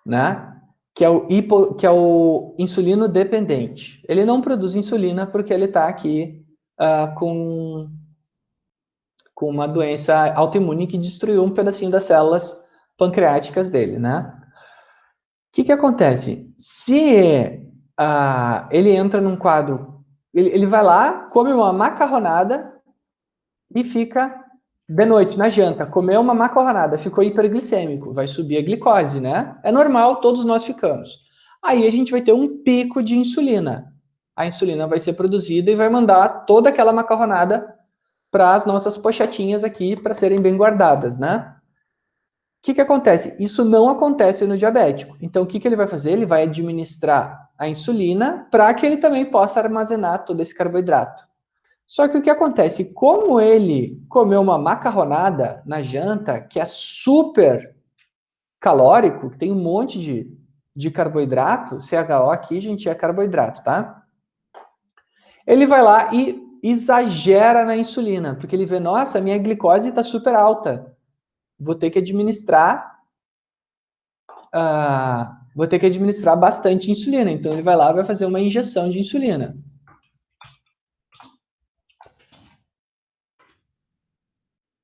né? Que é o insulino dependente. Ele não produz insulina porque ele está aqui com uma doença autoimune que destruiu um pedacinho das células pancreáticas dele, né? O que acontece? Se ele entra num quadro, ele vai lá, come uma macarronada e fica de noite, na janta, comeu uma macarronada, ficou hiperglicêmico, vai subir a glicose, né? É normal, todos nós ficamos. Aí a gente vai ter um pico de insulina. A insulina vai ser produzida e vai mandar toda aquela macarronada para as nossas pochetinhas aqui para serem bem guardadas, né? O que acontece? Isso não acontece no diabético. Então, o que ele vai fazer? Ele vai administrar a insulina para que ele também possa armazenar todo esse carboidrato. Só que o que acontece? Como ele comeu uma macarronada na janta, que é super calórico, que tem um monte de carboidrato, CHO aqui, gente, é carboidrato, tá? Ele vai lá e exagera na insulina, porque ele vê, nossa, minha glicose está super alta. Vou ter que administrar vou ter que administrar bastante insulina. Então, ele vai lá e vai fazer uma injeção de insulina.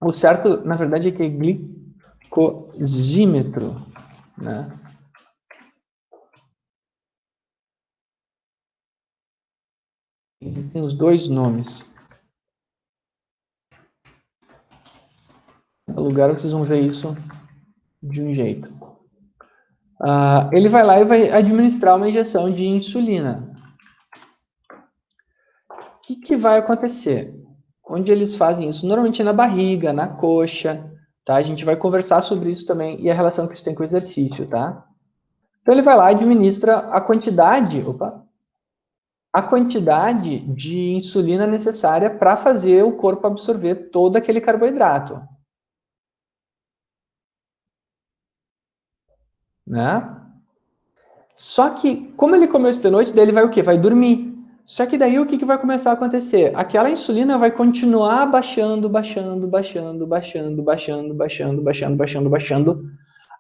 O certo, na verdade, é que é glicosímetro, né? Existem os dois nomes. No lugar vocês vão ver isso de um jeito. Ele vai lá e vai administrar uma injeção de insulina. O que vai acontecer? Onde eles fazem isso? Normalmente é na barriga, na coxa, tá? A gente vai conversar sobre isso também e a relação que isso tem com o exercício, tá? Então ele vai lá e administra a quantidade de insulina necessária para fazer o corpo absorver todo aquele carboidrato, né? Só que, como ele comeu isso de noite, daí ele vai o quê? Vai dormir. Só que daí o que vai começar a acontecer? Aquela insulina vai continuar baixando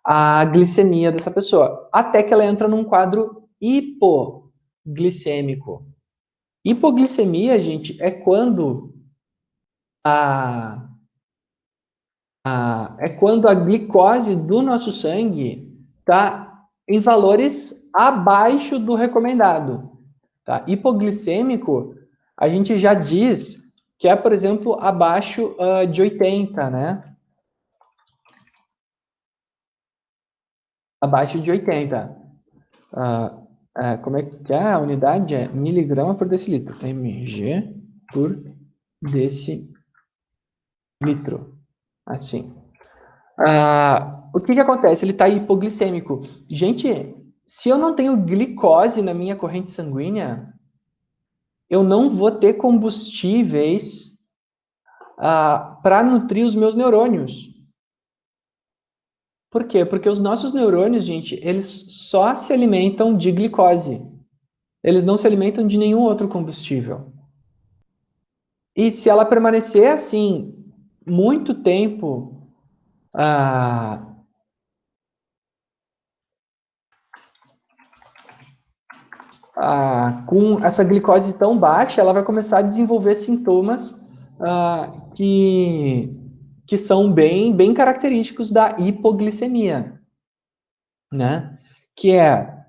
a glicemia dessa pessoa, até que ela entra num quadro hipoglicêmico. Hipoglicemia, gente, é quando é quando a glicose do nosso sangue está em valores abaixo do recomendado. Tá? Hipoglicêmico, a gente já diz que é, por exemplo, abaixo de 80, né? Abaixo de 80. Como é que é? A unidade é miligrama por decilitro. mg por decilitro. Assim. O que acontece? Ele está hipoglicêmico. Gente, se eu não tenho glicose na minha corrente sanguínea, eu não vou ter combustíveis para nutrir os meus neurônios. Por quê? Porque os nossos neurônios, gente, eles só se alimentam de glicose. Eles não se alimentam de nenhum outro combustível. E se ela permanecer assim muito tempo com essa glicose tão baixa, ela vai começar a desenvolver sintomas que são bem característicos da hipoglicemia, né? Que é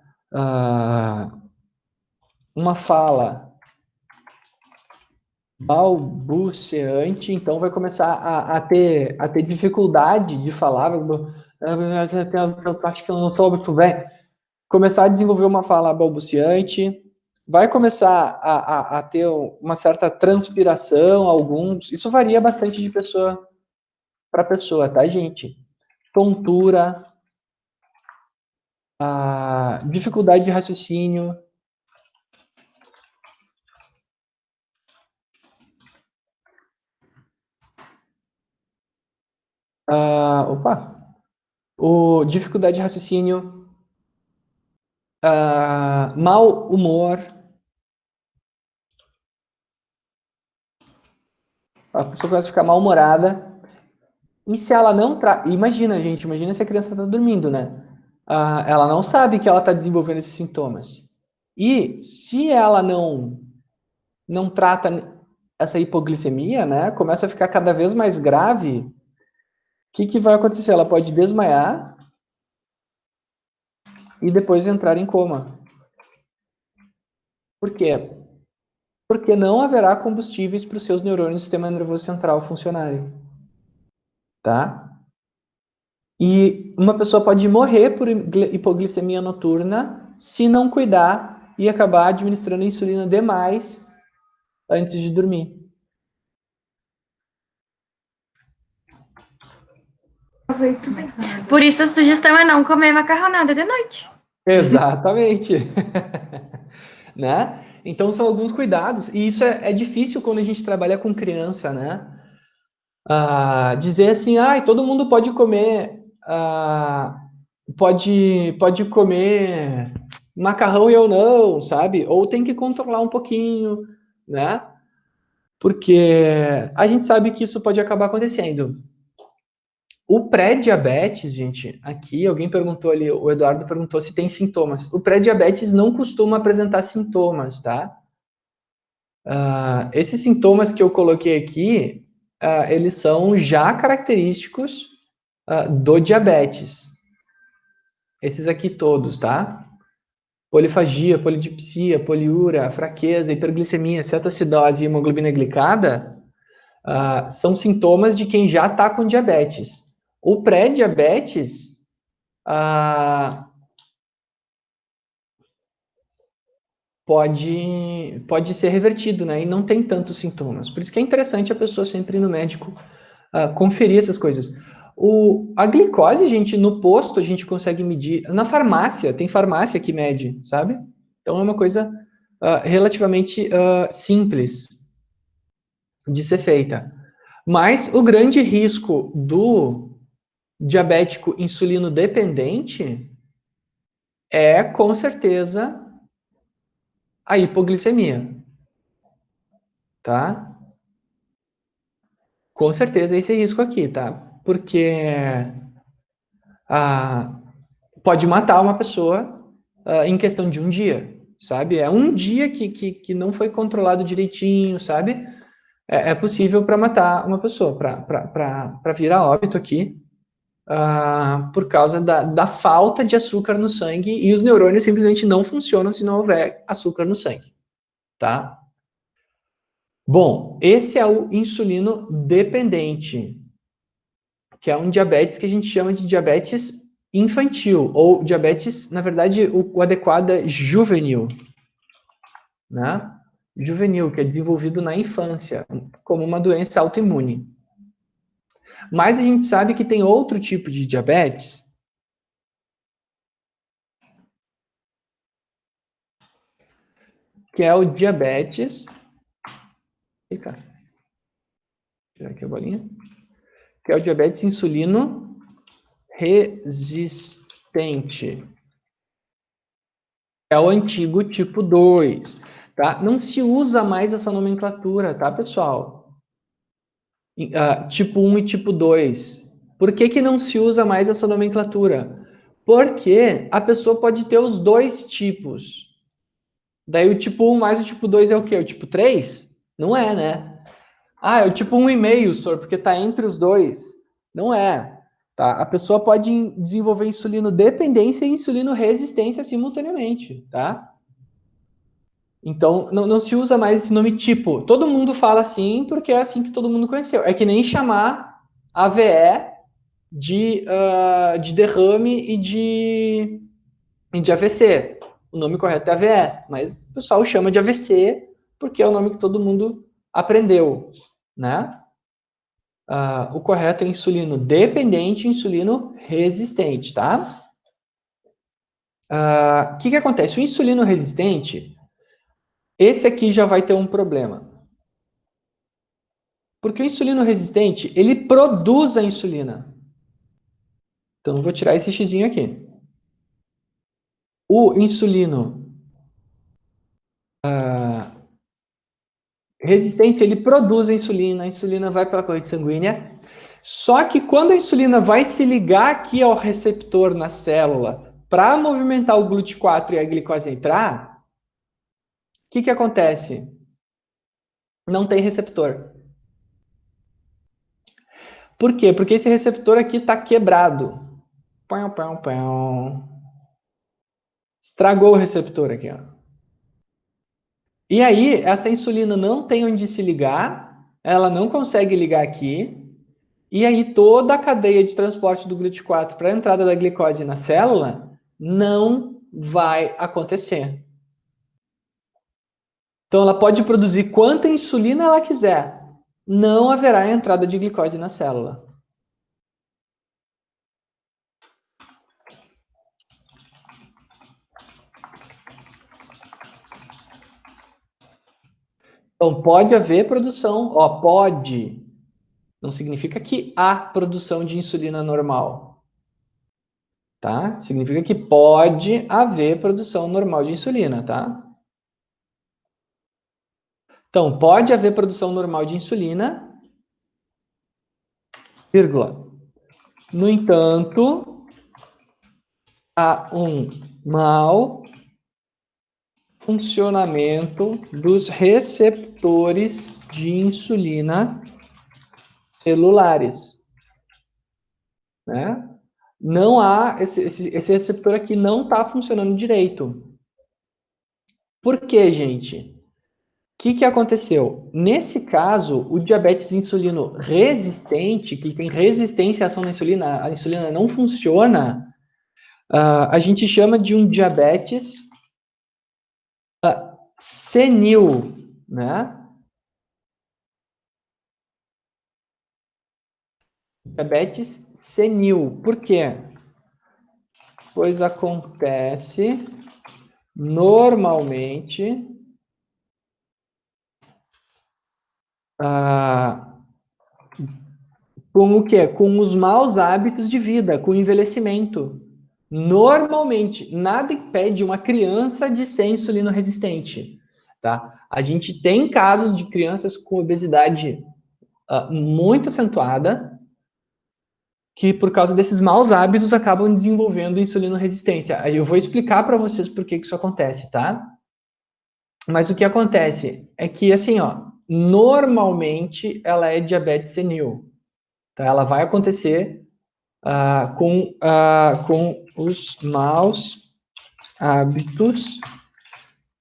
uma fala balbuciante, então vai começar a ter dificuldade de falar, acho que eu não estou muito bem, começar a desenvolver uma fala balbuciante, vai começar a ter uma certa transpiração, alguns, isso varia bastante de pessoa para pessoa, tá, gente? Tontura, dificuldade de raciocínio, dificuldade de raciocínio, mau humor, a pessoa começa a ficar mal-humorada, e se ela não... Imagina, gente, imagina se a criança está dormindo, né? Ela não sabe que ela está desenvolvendo esses sintomas. E se ela não trata essa hipoglicemia, né? Começa a ficar cada vez mais grave, o que vai acontecer? Ela pode desmaiar e depois entrar em coma. Por quê? Porque não haverá combustíveis para os seus neurônios do sistema nervoso central funcionarem. Tá? E uma pessoa pode morrer por hipoglicemia noturna se não cuidar e acabar administrando insulina demais antes de dormir. Por isso a sugestão é não comer macarronada de noite. Exatamente. Né? Então são alguns cuidados, e isso é difícil quando a gente trabalha com criança, né? Dizer assim, todo mundo pode comer, pode comer macarrão e eu não, sabe? Ou tem que controlar um pouquinho, né? Porque a gente sabe que isso pode acabar acontecendo. O pré-diabetes, gente, aqui alguém perguntou ali, o Eduardo perguntou se tem sintomas. O pré-diabetes não costuma apresentar sintomas, tá? Esses sintomas que eu coloquei aqui, eles são já característicos do diabetes. Esses aqui todos, tá? Polifagia, polidipsia, poliúria, fraqueza, hiperglicemia, cetoacidose e hemoglobina glicada são sintomas de quem já está com diabetes. O pré-diabetes pode ser revertido, né? E não tem tantos sintomas. Por isso que é interessante a pessoa sempre ir no médico conferir essas coisas. A glicose, gente, no posto a gente consegue medir. Na farmácia, tem farmácia que mede, sabe? Então é uma coisa relativamente simples de ser feita. Mas o grande risco do diabético insulino dependente é, com certeza, a hipoglicemia, tá? Com certeza esse risco aqui, tá? Porque pode matar uma pessoa em questão de um dia, sabe? É um dia que não foi controlado direitinho, sabe? É possível para matar uma pessoa, para vir a óbito aqui, por causa da falta de açúcar no sangue, e os neurônios simplesmente não funcionam se não houver açúcar no sangue, tá? Bom, esse é o insulino dependente, que é um diabetes que a gente chama de diabetes infantil, ou diabetes, na verdade, o adequado é juvenil, né? Juvenil, que é desenvolvido na infância, como uma doença autoimune. Mas a gente sabe que tem outro tipo de diabetes, que é o diabetes. Eita, tirar aqui a bolinha. Que é o diabetes insulino resistente. É o antigo tipo 2, tá? Não se usa mais essa nomenclatura, tá, pessoal? Tipo 1 e tipo 2. Por que não se usa mais essa nomenclatura? Porque a pessoa pode ter os dois tipos. Daí o tipo 1 mais o tipo 2 é o quê? O tipo 3? Não é, né? É o tipo 1,5, senhor, porque está entre os dois. Não é. Tá? A pessoa pode desenvolver insulino dependência e insulino resistência simultaneamente, tá? Então, não se usa mais esse nome tipo. Todo mundo fala assim porque é assim que todo mundo conheceu. É que nem chamar AVE de derrame e de AVC. O nome correto é AVE, mas o pessoal chama de AVC porque é o nome que todo mundo aprendeu, né? O correto é insulino dependente e insulino resistente, tá? O que acontece? O insulino resistente, esse aqui já vai ter um problema. Porque o insulino resistente, ele produz a insulina. Então, eu vou tirar esse xizinho aqui. O insulino resistente, ele produz a insulina vai pela corrente sanguínea. Só que quando a insulina vai se ligar aqui ao receptor na célula para movimentar o GLUT4 e a glicose entrar, o que acontece? Não tem receptor. Por quê? Porque esse receptor aqui está quebrado. Estragou o receptor aqui, ó. E aí, essa insulina não tem onde se ligar, ela não consegue ligar aqui, e aí toda a cadeia de transporte do GLUT4 para a entrada da glicose na célula não vai acontecer. Então, ela pode produzir quanta insulina ela quiser, não haverá entrada de glicose na célula. Então, pode haver produção, pode. Não significa que há produção de insulina normal, tá? Significa que pode haver produção normal de insulina, tá? Então, pode haver produção normal de insulina, vírgula. No entanto, há um mau funcionamento dos receptores de insulina celulares, né? Não há, esse receptor aqui não está funcionando direito. Por quê, gente? O que aconteceu? Nesse caso, o diabetes insulino resistente, que tem resistência à ação da insulina, a insulina não funciona, a gente chama de um diabetes senil, né? Diabetes senil. Por quê? Pois acontece normalmente com o quê? Com os maus hábitos de vida, com o envelhecimento. Normalmente, nada impede uma criança de ser insulino resistente, tá? A gente tem casos de crianças com obesidade muito acentuada, que por causa desses maus hábitos acabam desenvolvendo insulino resistência. Aí eu vou explicar para vocês por que isso acontece, tá? Mas o que acontece é que, assim, ó, normalmente ela é diabetes senil, tá? Ela vai acontecer com os maus hábitos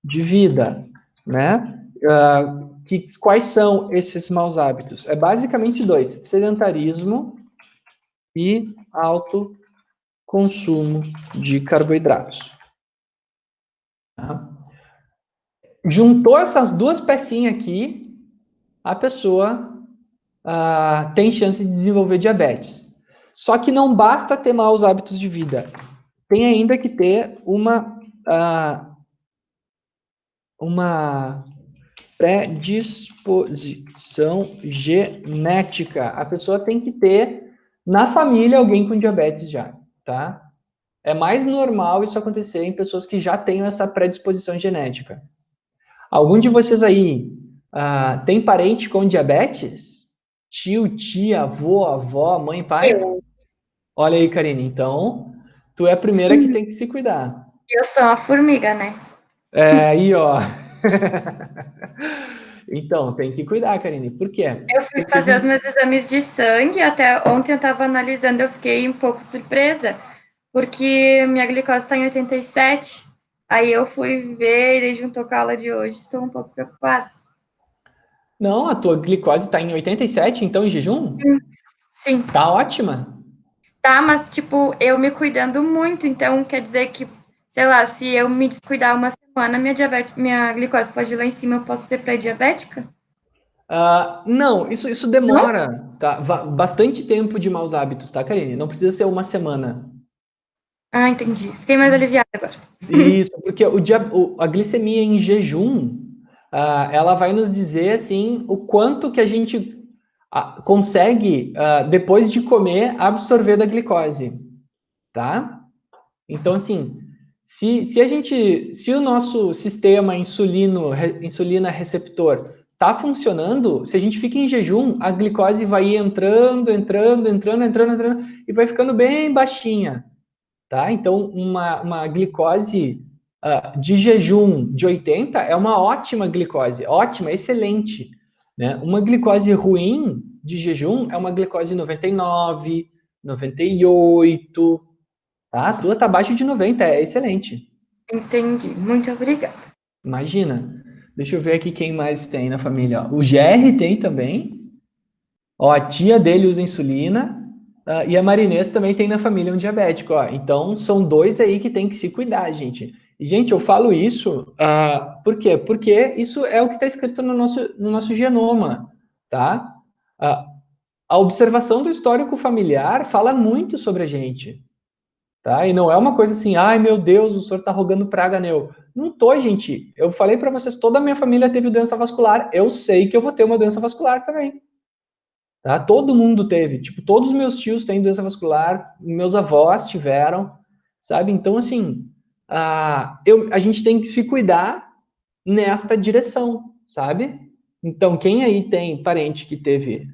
de vida, né? Quais são esses maus hábitos? É basicamente dois: sedentarismo e alto consumo de carboidratos. Tá? Juntou essas duas pecinhas aqui, a pessoa tem chance de desenvolver diabetes. Só que não basta ter maus hábitos de vida, tem ainda que ter uma predisposição genética. A pessoa tem que ter na família alguém com diabetes já, tá? É mais normal isso acontecer em pessoas que já tenham essa predisposição genética. Algum de vocês aí tem parente com diabetes? Tio, tia, avô, avó, mãe, pai? Eu. Olha aí, Karine, então tu é a primeira que Sim, tem que se cuidar. eu sou uma formiga, né? Aí, ó. Então, tem que cuidar, Karine. Por quê? Eu fui Porque a fazer os gente... meus exames de sangue, até ontem eu estava analisando, eu fiquei um pouco surpresa, porque minha glicose está em 87. Aí eu fui ver e daí juntou com a aula de hoje, estou um pouco preocupada. Não, a tua glicose está em 87, então em jejum? Sim, Tá ótima. tá, mas tipo, eu me cuidando muito, então quer dizer que, sei lá, se eu me descuidar uma semana, minha glicose pode ir lá em cima, eu posso ser pré-diabética? Não, isso Não? demora, tá? Bastante tempo de maus hábitos, tá, Karine? Não precisa ser uma semana. Ah, entendi. Fiquei mais aliviada agora. Isso, porque a glicemia em jejum, ela vai nos dizer, assim, o quanto que a gente consegue, depois de comer, absorver da glicose, tá? Então, assim, se o nosso sistema insulina receptor está funcionando, se a gente fica em jejum, a glicose vai ir entrando, e vai ficando bem baixinha, tá? Então, uma glicose de jejum de 80 é uma ótima glicose, ótima, excelente, né? Uma glicose ruim de jejum é uma glicose 99, 98, tá? A tua tá abaixo de 90, é excelente. Entendi. Muito obrigada. Imagina. Deixa eu ver aqui quem mais tem na família. Ó. O GR tem também. Ó, a tia dele usa insulina. E a Marinês também tem na família um diabético. Ó. Então, são dois aí que tem que se cuidar, gente. E, gente, eu falo isso por quê? Porque isso é o que está escrito no nosso genoma, tá? A observação do histórico familiar fala muito sobre a gente. Tá? E não é uma coisa assim, ai meu Deus, o senhor tá rogando praga neu. Não tô, gente. Eu falei para vocês, toda a minha família teve doença vascular. Eu sei que eu vou ter uma doença vascular também. Tá? Todo mundo teve. Tipo, todos os meus tios têm doença vascular, meus avós tiveram, sabe? Então, assim, a gente tem que se cuidar nesta direção, sabe? Então, quem aí tem parente que teve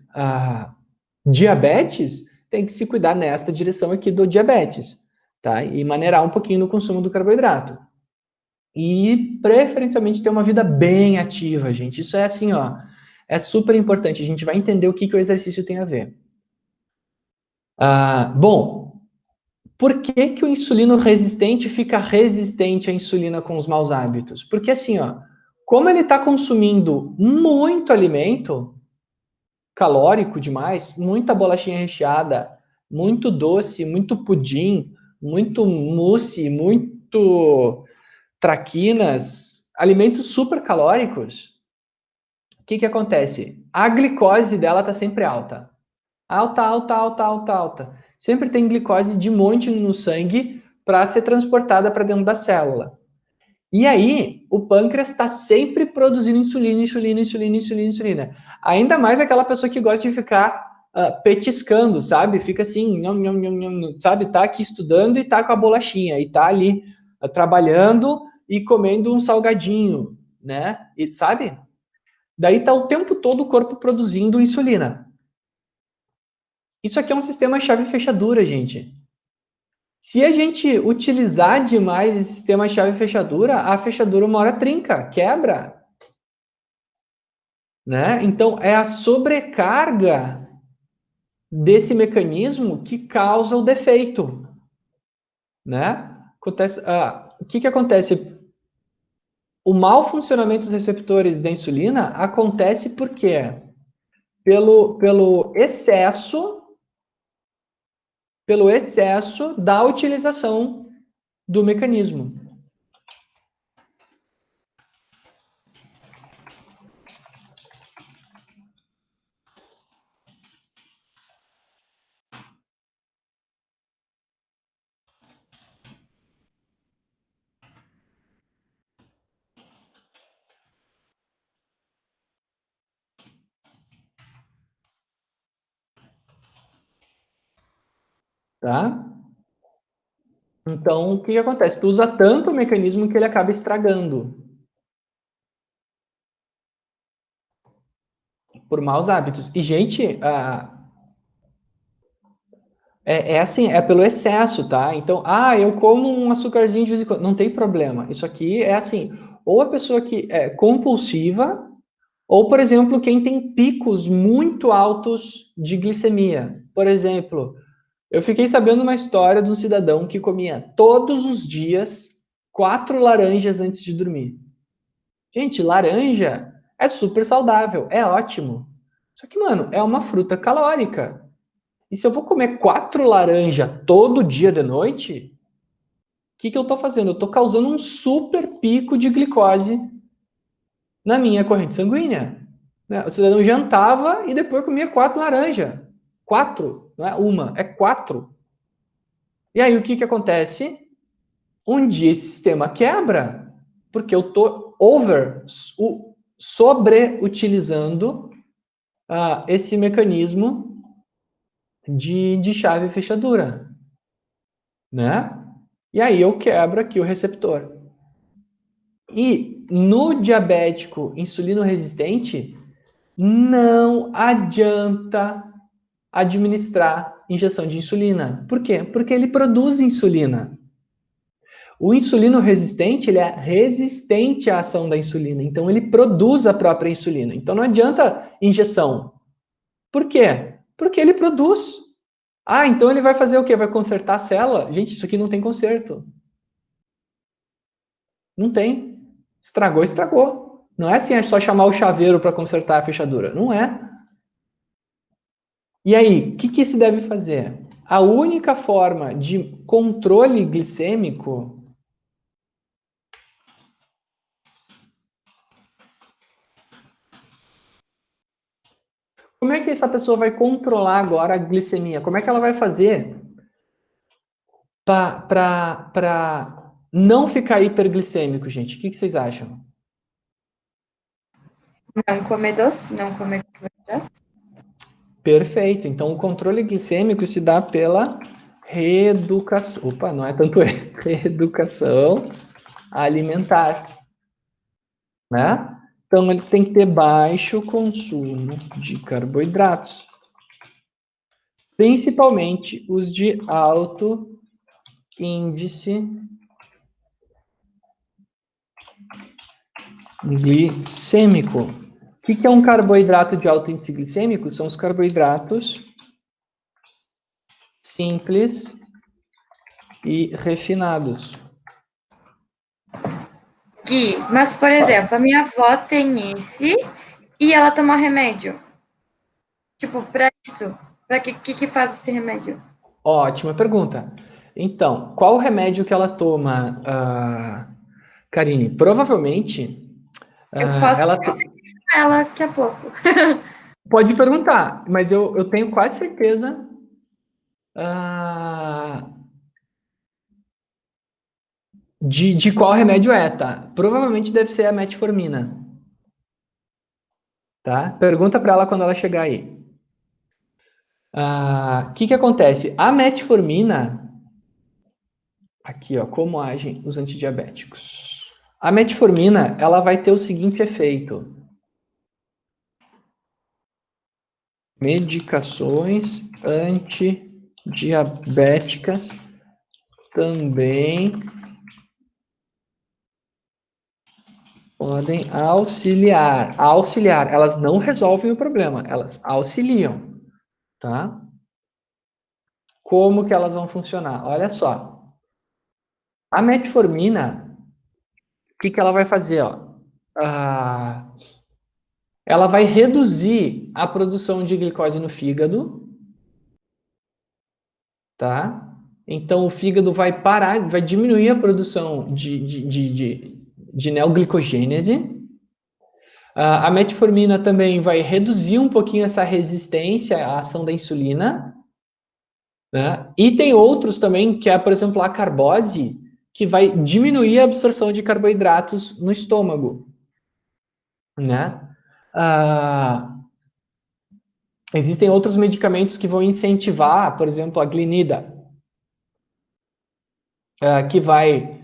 diabetes, tem que se cuidar nesta direção aqui do diabetes, tá? E maneirar um pouquinho no consumo do carboidrato. E, preferencialmente, ter uma vida bem ativa, gente. Isso é assim, ó, é super importante. A gente vai entender o que o exercício tem a ver. Bom, por que o insulino resistente fica resistente à insulina com os maus hábitos? Porque assim, ó, como ele está consumindo muito alimento, calórico demais, muita bolachinha recheada, muito doce, muito pudim, muito mousse, muito traquinas, alimentos super calóricos, o que acontece? A glicose dela está sempre alta. Alta, alta, alta, alta, alta. Sempre tem glicose de monte no sangue para ser transportada para dentro da célula. E aí, o pâncreas está sempre produzindo insulina, insulina, insulina, insulina, insulina. Ainda mais aquela pessoa que gosta de ficar petiscando, sabe? Fica assim, nham, nham, nham, nham, sabe? Tá aqui estudando e tá com a bolachinha, e tá ali trabalhando e comendo um salgadinho, né? E sabe? Daí tá o tempo todo o corpo produzindo insulina. Isso aqui é um sistema chave-fechadura, gente. Se a gente utilizar demais esse sistema chave-fechadura, a fechadura uma hora trinca, quebra. Né? Então, é a sobrecarga desse mecanismo que causa o defeito. Né? O que acontece? O mau funcionamento dos receptores da insulina acontece por quê? Pelo excesso da utilização do mecanismo. Tá? Então, o que acontece? Tu usa tanto o mecanismo que ele acaba estragando. Por maus hábitos. E, gente, é assim, é pelo excesso, tá? Então, eu como um açúcarzinho de vez em quando. Não tem problema. Isso aqui é assim, ou a pessoa que é compulsiva, ou, por exemplo, quem tem picos muito altos de glicemia. Por exemplo, eu fiquei sabendo uma história de um cidadão que comia todos os dias 4 laranjas antes de dormir. Gente, laranja é super saudável, é ótimo. Só que, mano, é uma fruta calórica. E se eu vou comer 4 laranjas todo dia de noite, o que eu estou fazendo? Eu estou causando um super pico de glicose na minha corrente sanguínea. Né? O cidadão jantava e depois comia 4 laranjas. 4, não é uma, é 4. E aí o que acontece? Um dia esse sistema quebra, porque eu estou sobreutilizando esse mecanismo de chave e fechadura, né? E aí eu quebro aqui o receptor. E no diabético insulino resistente, não adianta administrar injeção de insulina. Por quê? Porque ele produz insulina. O insulino resistente, ele é resistente à ação da insulina, então ele produz a própria insulina. Então não adianta injeção. Por quê? Porque ele produz. Então ele vai fazer o quê? Vai consertar a célula? Gente, isso aqui não tem conserto. Não tem. Estragou, estragou. Não é assim, é só chamar o chaveiro para consertar a fechadura. Não é. E aí, o que se deve fazer? A única forma de controle glicêmico. Como é que essa pessoa vai controlar agora a glicemia? Como é que ela vai fazer para não ficar hiperglicêmico, gente? O que vocês acham? Não comer doce, não comer carboidrato. Perfeito. Então, o controle glicêmico se dá pela reeducação. Opa, não é tanto reeducação alimentar, né? Então, ele tem que ter baixo consumo de carboidratos. principalmente os de alto índice glicêmico. O que é um carboidrato de alto índice glicêmico? São os carboidratos simples e refinados. Gui, mas, por exemplo, a minha avó tem esse e ela toma remédio. Tipo, para isso, para que faz esse remédio? Ótima pergunta. Então, qual o remédio que ela toma, Karine? Provavelmente, Eu posso ela questionar ela daqui a pouco. pode perguntar, mas eu tenho quase certeza de qual remédio é, tá? Provavelmente deve ser a metformina, tá? Pergunta para ela quando ela chegar aí. O que acontece? A metformina, aqui, ó, como agem os antidiabéticos. A metformina, ela vai ter o seguinte efeito. Medicações antidiabéticas também podem auxiliar. Auxiliar, elas não resolvem o problema, elas auxiliam, tá? Como que elas vão funcionar? Olha só. A metformina, o que ela vai fazer, ó? Ela vai reduzir a produção de glicose no fígado, tá? Então, o fígado vai parar, vai diminuir a produção de neoglicogênese. A metformina também vai reduzir um pouquinho essa resistência à ação da insulina, né? E tem outros também, que é, por exemplo, a carbose, que vai diminuir a absorção de carboidratos no estômago, né? Existem outros medicamentos que vão incentivar, por exemplo, a glinida, que vai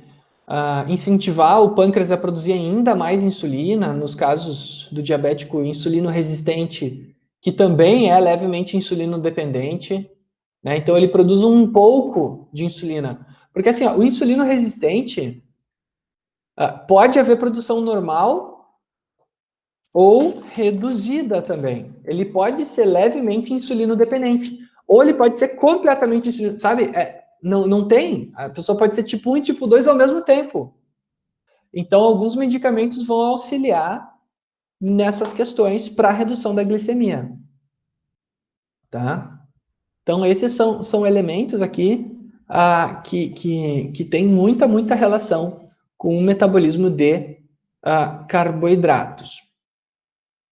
incentivar o pâncreas a produzir ainda mais insulina, nos casos do diabético insulino resistente, que também é levemente insulino dependente, né? Então ele produz um pouco de insulina. Porque assim, ó, o insulino resistente pode haver produção normal ou reduzida também. Ele pode ser levemente insulino dependente, ou ele pode ser completamente insulino, sabe? Não tem. A pessoa pode ser tipo 1 e tipo 2 ao mesmo tempo. Então, alguns medicamentos vão auxiliar nessas questões para a redução da glicemia. Tá? Então, esses são elementos aqui que têm muita relação com o metabolismo de carboidratos.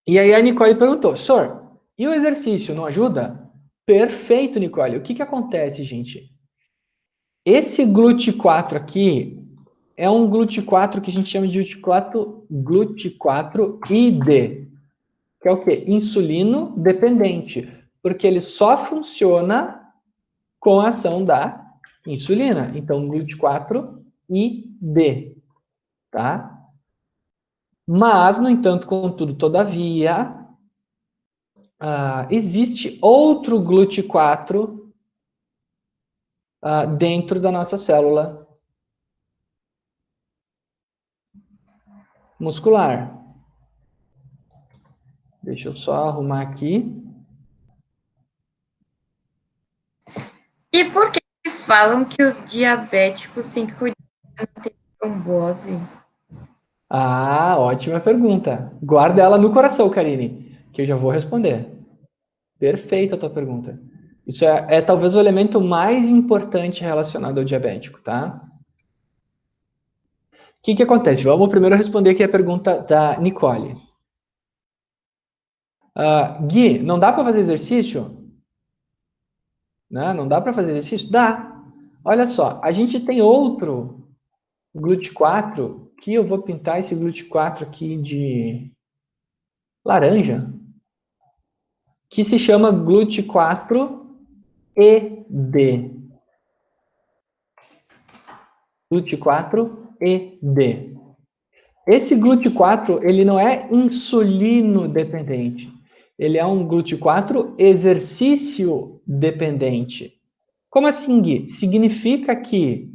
E aí a Nicole perguntou, senhor, e o exercício não ajuda? Perfeito, Nicole. O que acontece, gente? Esse GLUT4 aqui é um GLUT4 que a gente chama de GLUT4-ID, que é o quê? Insulino dependente, porque ele só funciona com a ação da insulina. Então, GLUT4-ID, tá? Mas, no entanto, contudo, todavia, existe outro GLUT4 dentro da nossa célula muscular. Deixa eu só arrumar aqui. E por que falam que os diabéticos têm que cuidar de não ter trombose? Ótima pergunta. Guarda ela no coração, Karine, que eu já vou responder. Perfeita a tua pergunta. Isso é talvez o elemento mais importante relacionado ao diabético, tá? O que acontece? Vamos primeiro responder aqui a pergunta da Nicole. Gui, não dá para fazer exercício? Não dá para fazer exercício? Dá. Olha só, a gente tem outro GLUT4, que eu vou pintar esse GLUT4 aqui de laranja, que se chama GLUT4-ED. GLUT4-ED. Esse GLUT4, ele não é insulino dependente. Ele é um GLUT4 exercício dependente. Como assim, Gui? Significa que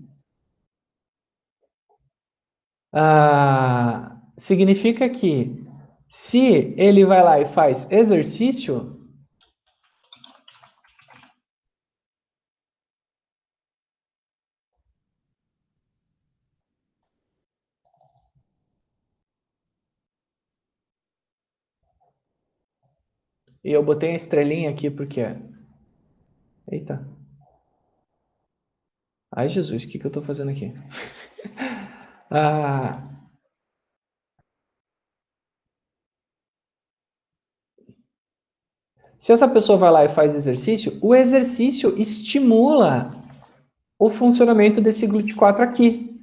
se ele vai lá e faz exercício, e eu botei a estrelinha aqui porque... Eita. Ai, Jesus, o que eu estou fazendo aqui? Se essa pessoa vai lá e faz exercício, o exercício estimula o funcionamento desse GLUT4 aqui.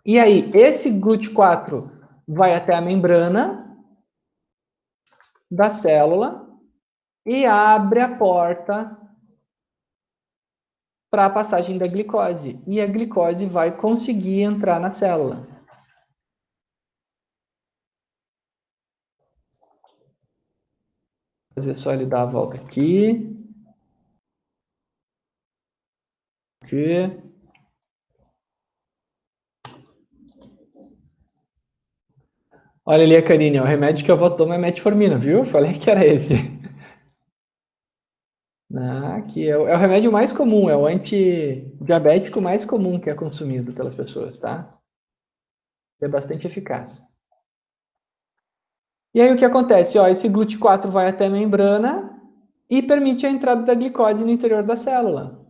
E aí, esse GLUT4 vai até a membrana da célula e abre a porta para a passagem da glicose. E a glicose vai conseguir entrar na célula. Vou fazer só ele dar a volta aqui. Aqui. Olha ali a Karine, o remédio que eu vou tomar é metformina, viu? Falei que era esse. Aqui é o remédio mais comum, é o antidiabético mais comum que é consumido pelas pessoas, tá? É bastante eficaz. E aí o que acontece? Ó, esse GLUT4 vai até a membrana e permite a entrada da glicose no interior da célula.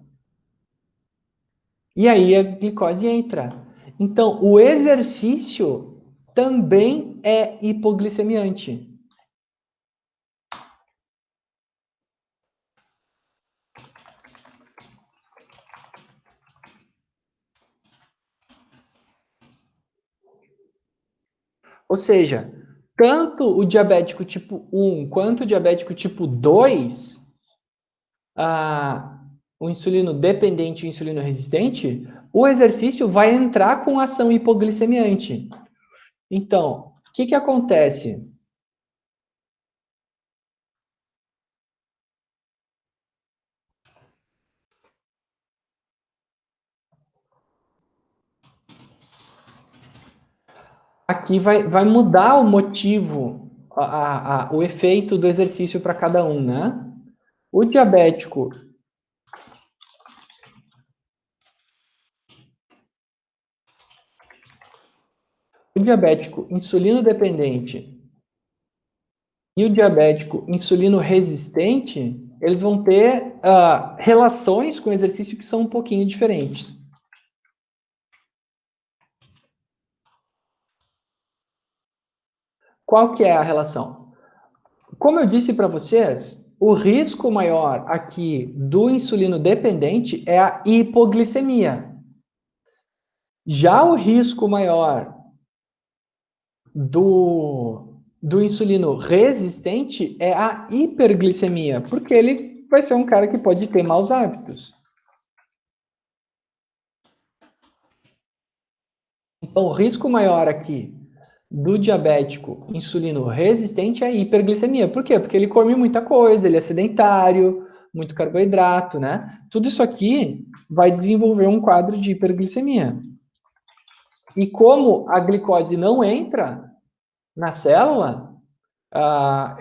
E aí a glicose entra. Então, o exercício também é hipoglicemiante. Ou seja, tanto o diabético tipo 1 quanto o diabético tipo 2, o insulino dependente e o insulino resistente, o exercício vai entrar com ação hipoglicemiante. Então, o que acontece? Aqui vai mudar o motivo, o efeito do exercício para cada um, né? O diabético insulino dependente e o diabético insulino resistente, eles vão ter relações com o exercício que são um pouquinho diferentes. Qual que é a relação? Como eu disse para vocês, o risco maior aqui do insulino dependente é a hipoglicemia. Já o risco maior do insulino resistente é a hiperglicemia, porque ele vai ser um cara que pode ter maus hábitos. Então, o risco maior aqui do diabético insulino resistente é a hiperglicemia. Por quê? Porque ele come muita coisa, ele é sedentário, muito carboidrato, né? Tudo isso aqui vai desenvolver um quadro de hiperglicemia. E como a glicose não entra na célula,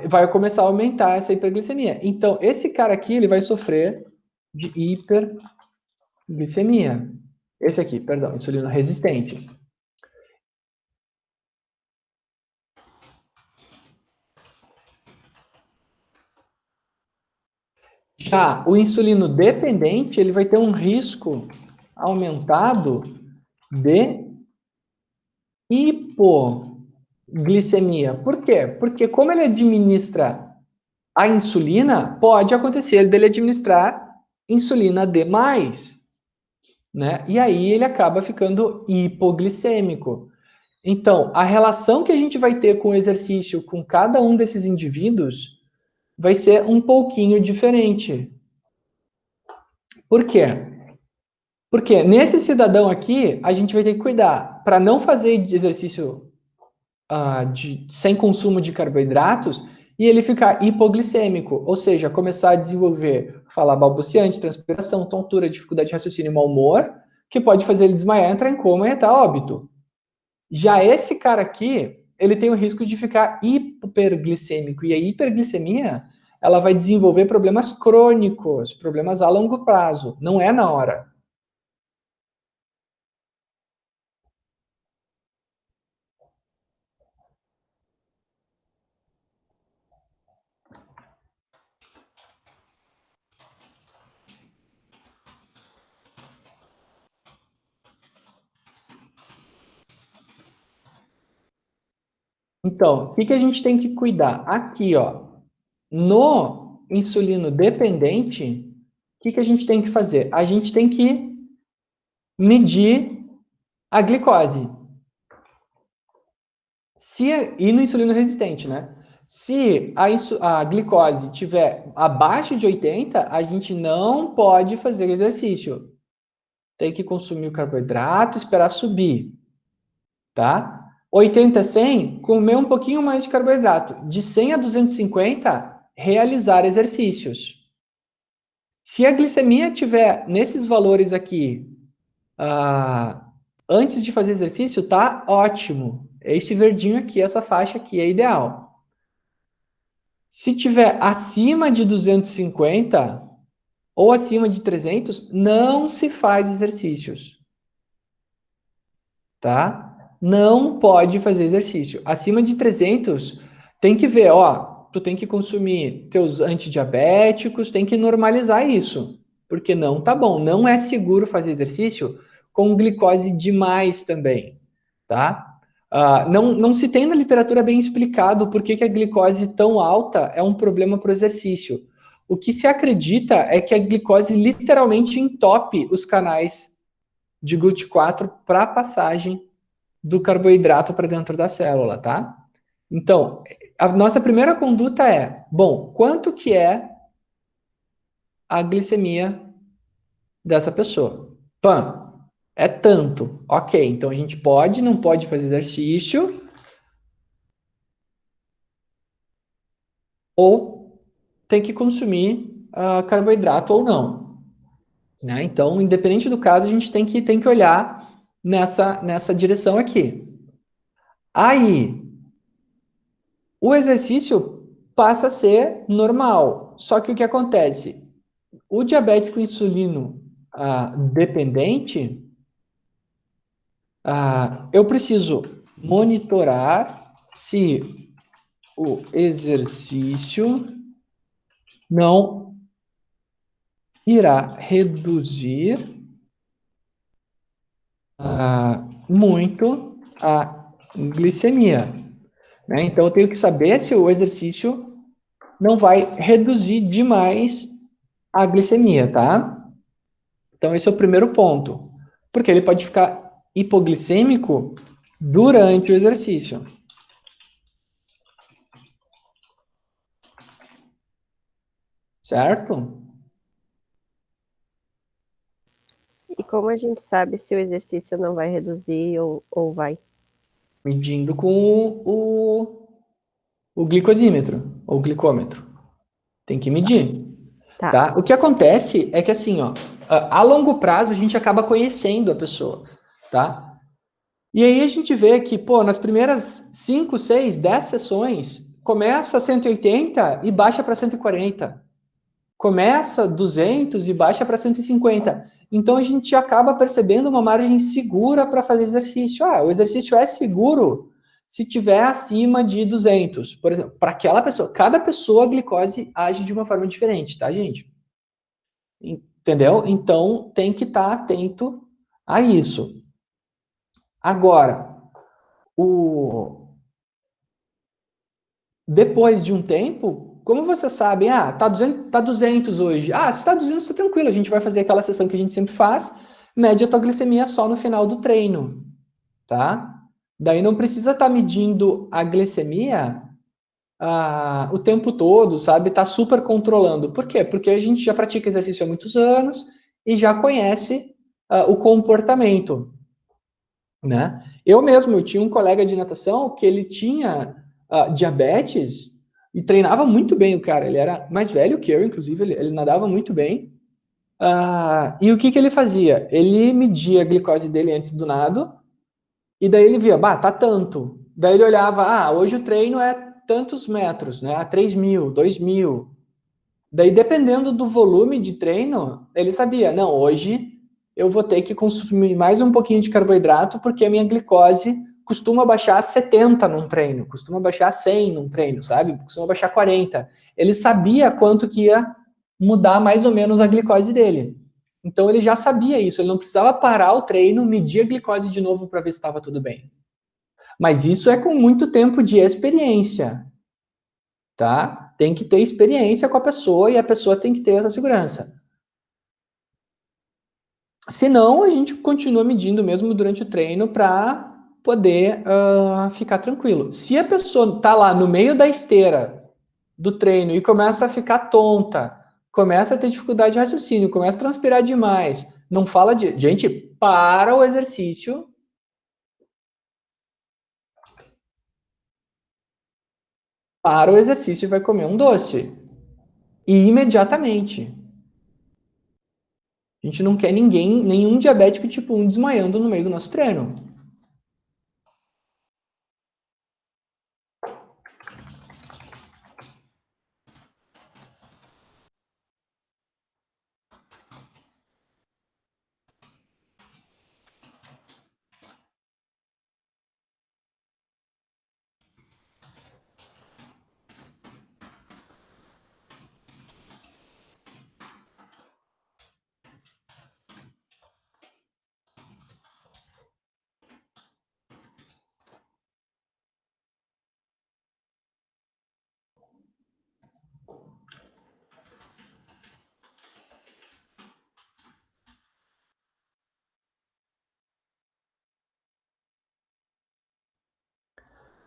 vai começar a aumentar essa hiperglicemia. Então, esse cara aqui, ele vai sofrer de hiperglicemia. Esse aqui, perdão, insulino resistente. Já o insulino dependente, ele vai ter um risco aumentado de hipoglicemia. Por quê? Porque como ele administra a insulina, pode acontecer dele administrar insulina demais, né? E aí ele acaba ficando hipoglicêmico. Então, a relação que a gente vai ter com o exercício com cada um desses indivíduos vai ser um pouquinho diferente. Por quê? Porque nesse cidadão aqui, a gente vai ter que cuidar para não fazer exercício sem consumo de carboidratos e ele ficar hipoglicêmico, ou seja, começar a desenvolver fala balbuciante, transpiração, tontura, dificuldade de raciocínio e mau humor, que pode fazer ele desmaiar, entrar em coma e até óbito. Já esse cara aqui, ele tem o risco de ficar hiperglicêmico, e a hiperglicemia, ela vai desenvolver problemas crônicos, problemas a longo prazo, não é na hora. Então, o que a gente tem que cuidar? Aqui, ó, no insulino dependente, o que a gente tem que fazer? A gente tem que medir a glicose. E no insulino resistente, né? Se a glicose tiver abaixo de 80, a gente não pode fazer exercício. Tem que consumir o carboidrato, esperar subir, tá? 80 a 100, comer um pouquinho mais de carboidrato. De 100 a 250, realizar exercícios. Se a glicemia tiver nesses valores aqui, antes de fazer exercício, tá ótimo. Esse verdinho aqui, essa faixa aqui é ideal. Se tiver acima de 250 ou acima de 300, não se faz exercícios. Tá? Não pode fazer exercício. Acima de 300, tem que ver, ó, tu tem que consumir teus antidiabéticos, tem que normalizar isso, porque não tá bom. Não é seguro fazer exercício com glicose demais também, tá? Não se tem na literatura bem explicado por que a glicose tão alta é um problema para o exercício. O que se acredita é que a glicose literalmente entope os canais de GLUT4 para a passagem do carboidrato para dentro da célula, tá? Então, a nossa primeira conduta é, bom, quanto que é a glicemia dessa pessoa? Pã, é tanto. Ok, então a gente pode, não pode fazer exercício, ou tem que consumir carboidrato ou não. Né? Então, independente do caso, a gente tem que olhar nessa direção aqui. Aí, o exercício passa a ser normal. Só que o que acontece? O diabético insulino dependente, eu preciso monitorar se o exercício não irá reduzir muito a glicemia. Né? Então, eu tenho que saber se o exercício não vai reduzir demais a glicemia, tá? Então, esse é o primeiro ponto. Porque ele pode ficar hipoglicêmico durante o exercício. Certo? E como a gente sabe se o exercício não vai reduzir ou vai? Medindo com o glicosímetro, ou glicômetro. Tem que medir. Tá? O que acontece é que, assim, ó, a longo prazo, a gente acaba conhecendo a pessoa, tá? E aí a gente vê que, pô, nas primeiras 5, 6, 10 sessões, começa 180 e baixa para 140. Começa 200 e baixa para 150. Então a gente acaba percebendo uma margem segura para fazer exercício. O exercício é seguro se tiver acima de 200. Por exemplo, para aquela pessoa, cada pessoa a glicose age de uma forma diferente, tá, gente? Entendeu? Então tem que estar atento a isso. Agora, depois de um tempo, como você sabe, tá 200 hoje. Se tá 200, tá tranquilo, a gente vai fazer aquela sessão que a gente sempre faz, mede a tua glicemia só no final do treino, tá? Daí não precisa estar medindo a glicemia o tempo todo, sabe? Tá super controlando. Por quê? Porque a gente já pratica exercício há muitos anos e já conhece o comportamento, né? Eu tinha um colega de natação que ele tinha diabetes E treinava muito bem o cara. Ele era mais velho que eu, inclusive, ele nadava muito bem. E o que ele fazia? Ele media a glicose dele antes do nado, e daí ele via, tá tanto. Daí ele olhava, hoje o treino é tantos metros, né? 3.000, 2.000. Daí, dependendo do volume de treino, ele sabia, não, hoje eu vou ter que consumir mais um pouquinho de carboidrato, porque a minha glicose costuma baixar 70 num treino, costuma baixar 100 num treino, sabe? Costuma baixar 40. Ele sabia quanto que ia mudar mais ou menos a glicose dele. Então, ele já sabia isso, ele não precisava parar o treino, medir a glicose de novo para ver se estava tudo bem. Mas isso é com muito tempo de experiência, tá? Tem que ter experiência com a pessoa e a pessoa tem que ter essa segurança. Senão, a gente continua medindo mesmo durante o treino para poder ficar tranquilo. Se a pessoa está lá no meio da esteira do treino e começa a ficar tonta, começa a ter dificuldade de raciocínio, começa a transpirar demais, não fala de... Gente, para o exercício. Para o exercício e vai comer um doce. E imediatamente. A gente não quer nenhum diabético tipo 1 desmaiando no meio do nosso treino.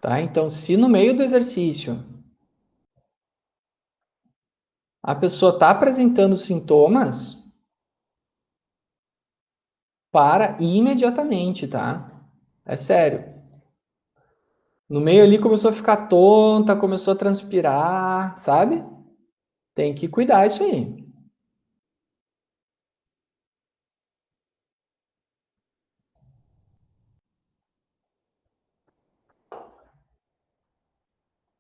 Tá? Então, se no meio do exercício a pessoa está apresentando sintomas, para imediatamente, tá? É sério. No meio ali começou a ficar tonta, começou a transpirar, sabe? Tem que cuidar isso aí.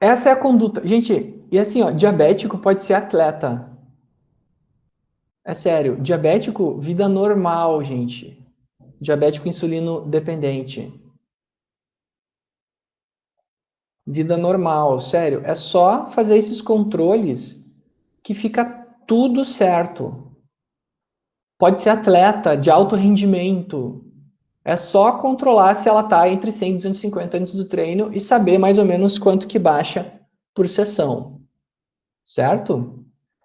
Essa é a conduta. Gente, e assim, ó, diabético pode ser atleta. É sério, diabético, vida normal, gente. Diabético insulino dependente. Vida normal, sério. É só fazer esses controles que fica tudo certo. Pode ser atleta de alto rendimento. É só controlar se ela está entre 100 e 250 antes do treino e saber mais ou menos quanto que baixa por sessão. Certo?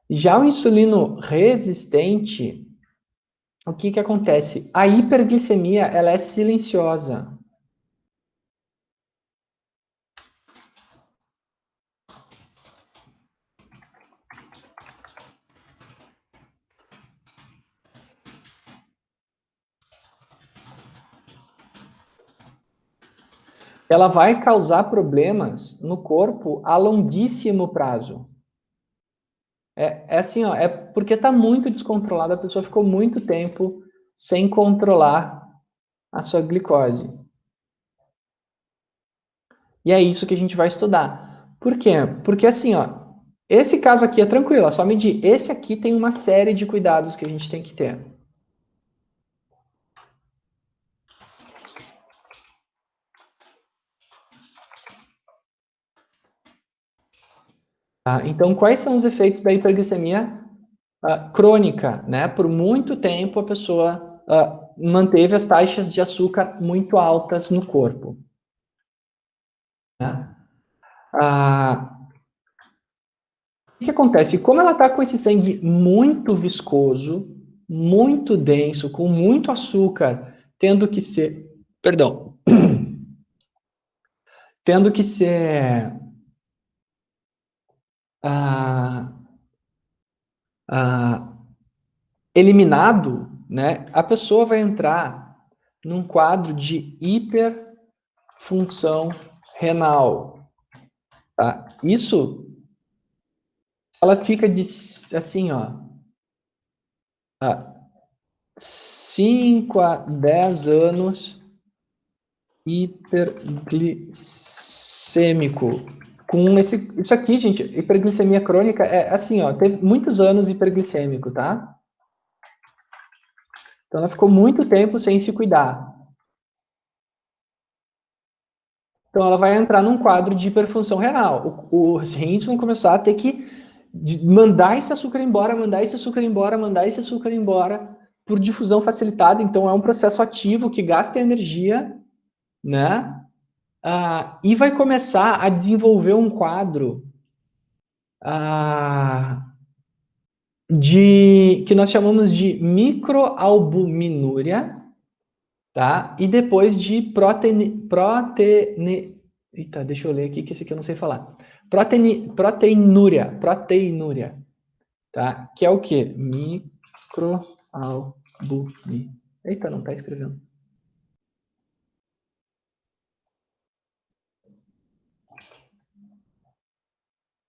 Já o insulino resistente, o que que acontece? A hiperglicemia, ela é silenciosa. Ela vai causar problemas no corpo a longuíssimo prazo. É assim, ó, é porque está muito descontrolada, a pessoa ficou muito tempo sem controlar a sua glicose. E é isso que a gente vai estudar. Por quê? Porque assim, ó, esse caso aqui é tranquilo, é só medir. Esse aqui tem uma série de cuidados que a gente tem que ter. Tá? Então, quais são os efeitos da hiperglicemia crônica? Né? Por muito tempo, a pessoa manteve as taxas de açúcar muito altas no corpo. Né? O que acontece? Como ela está com esse sangue muito viscoso, muito denso, com muito açúcar, tendo que ser, perdão, tendo que ser eliminado, né? A pessoa vai entrar num quadro de hiperfunção renal. Tá? Isso ela fica assim, ó, 5 a 10 anos hiperglicêmico. Com isso aqui, gente, hiperglicemia crônica é assim, ó, teve muitos anos hiperglicêmico, tá? Então ela ficou muito tempo sem se cuidar. Então ela vai entrar num quadro de hiperfunção renal. Os rins vão começar a ter que mandar esse açúcar embora, mandar esse açúcar embora, mandar esse açúcar embora por difusão facilitada. Então é um processo ativo que gasta energia, né? E vai começar a desenvolver um quadro que nós chamamos de microalbuminúria, tá? E depois de eita, deixa eu ler aqui que esse aqui eu não sei falar. Proteinúria, tá? Que é o quê? Microalbuminúria. Eita, não tá escrevendo.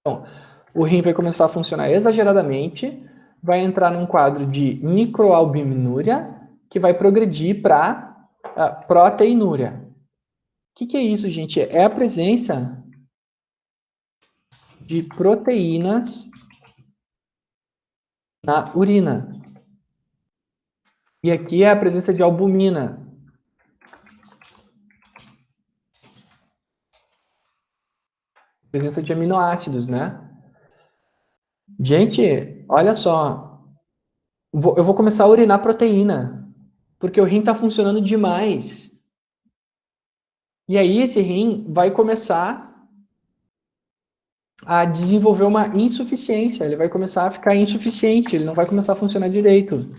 Então, o rim vai começar a funcionar exageradamente, vai entrar num quadro de microalbuminúria, que vai progredir para proteinúria. O que é isso, gente? É a presença de proteínas na urina. E aqui é a presença de albumina. Presença de aminoácidos, né? Gente, olha só. Eu vou começar a urinar proteína, porque o rim está funcionando demais. E aí esse rim vai começar a desenvolver uma insuficiência. Ele vai começar a ficar insuficiente, ele não vai começar a funcionar direito.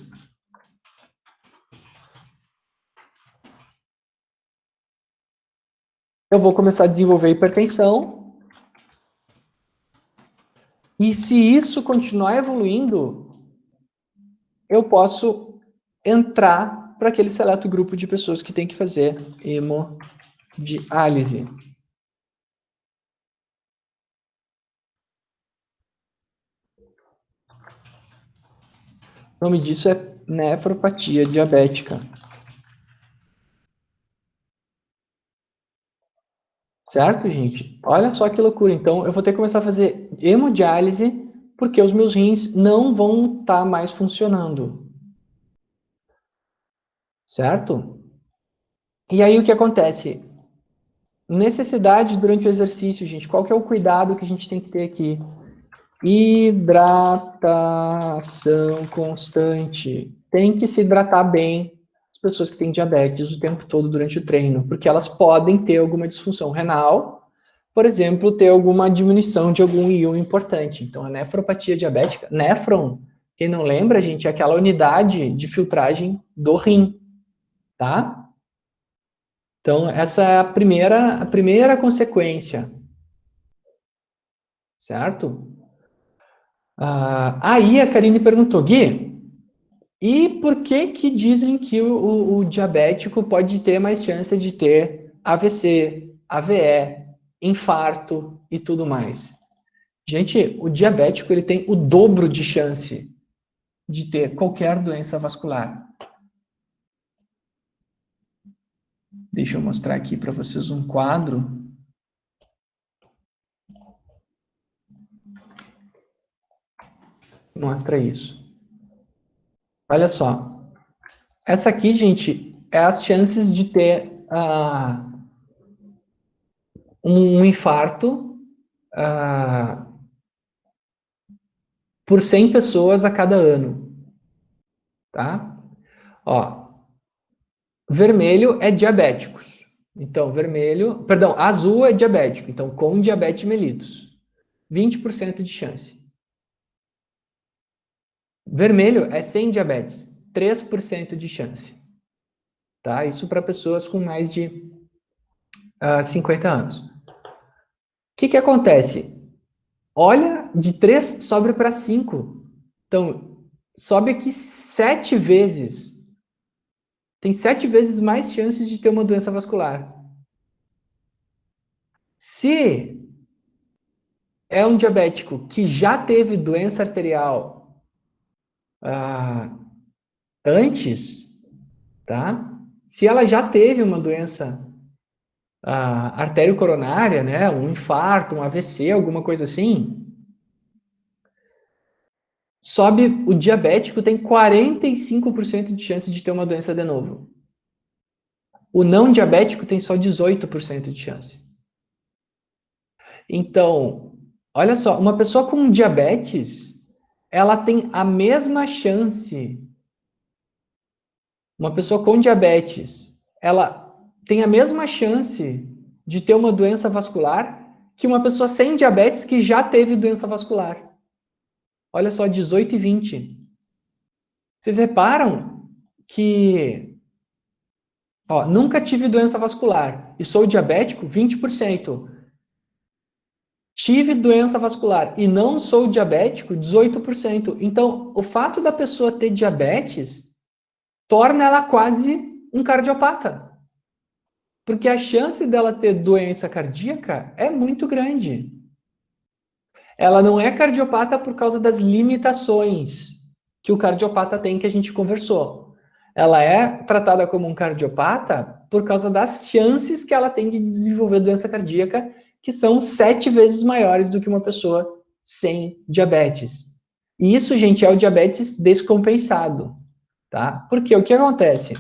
Eu vou começar a desenvolver hipertensão. E se isso continuar evoluindo, eu posso entrar para aquele seleto grupo de pessoas que tem que fazer hemodiálise. O nome disso é nefropatia diabética. Certo, gente? Olha só que loucura. Então, eu vou ter que começar a fazer hemodiálise porque os meus rins não vão estar mais funcionando. Certo? E aí, o que acontece? Necessidade durante o exercício, gente. Qual que é o cuidado que a gente tem que ter aqui? Hidratação constante. Tem que se hidratar bem as pessoas que têm diabetes o tempo todo durante o treino, porque elas podem ter alguma disfunção renal, por exemplo, ter alguma diminuição de algum íon importante. Então, a nefropatia diabética, néfron, quem não lembra, gente, é aquela unidade de filtragem do rim, tá? Então, essa é a primeira consequência, certo? Aí a Karine perguntou, Gui, e por que que dizem que o diabético pode ter mais chance de ter AVC, AVE, infarto e tudo mais? Gente, o diabético ele tem o dobro de chance de ter qualquer doença vascular. Deixa eu mostrar aqui para vocês um quadro. Mostra isso. Olha só. Essa aqui, gente, é as chances de ter um infarto por 100 pessoas a cada ano. Tá? Ó, vermelho é diabéticos. Então, azul é diabético. Então, com diabetes mellitus. 20% de chance. Vermelho é sem diabetes. 3% de chance. Tá? Isso para pessoas com mais de 50 anos. O que acontece? Olha, de 3 sobe para 5. Então, sobe aqui 7 vezes. Tem 7 vezes mais chances de ter uma doença vascular. Se é um diabético que já teve doença arterial antes, tá? Se ela já teve uma doença arteriocoronária, né? Um infarto, um AVC, alguma coisa assim, sobe, o diabético tem 45% de chance de ter uma doença de novo. O não diabético tem só 18% de chance. Então, olha só, uma pessoa com diabetes, ela tem a mesma chance. Uma pessoa com diabetes, ela tem a mesma chance de ter uma doença vascular que uma pessoa sem diabetes que já teve doença vascular. Olha só, 18 e 20. Vocês reparam que, ó, nunca tive doença vascular e sou diabético, 20%. Tive doença vascular e não sou diabético, 18%. Então, o fato da pessoa ter diabetes torna ela quase um cardiopata. Porque a chance dela ter doença cardíaca é muito grande. Ela não é cardiopata por causa das limitações que o cardiopata tem, que a gente conversou. Ela é tratada como um cardiopata por causa das chances que ela tem de desenvolver doença cardíaca, que são 7 vezes maiores do que uma pessoa sem diabetes. E isso, gente, é o diabetes descompensado, tá? Porque o que acontece?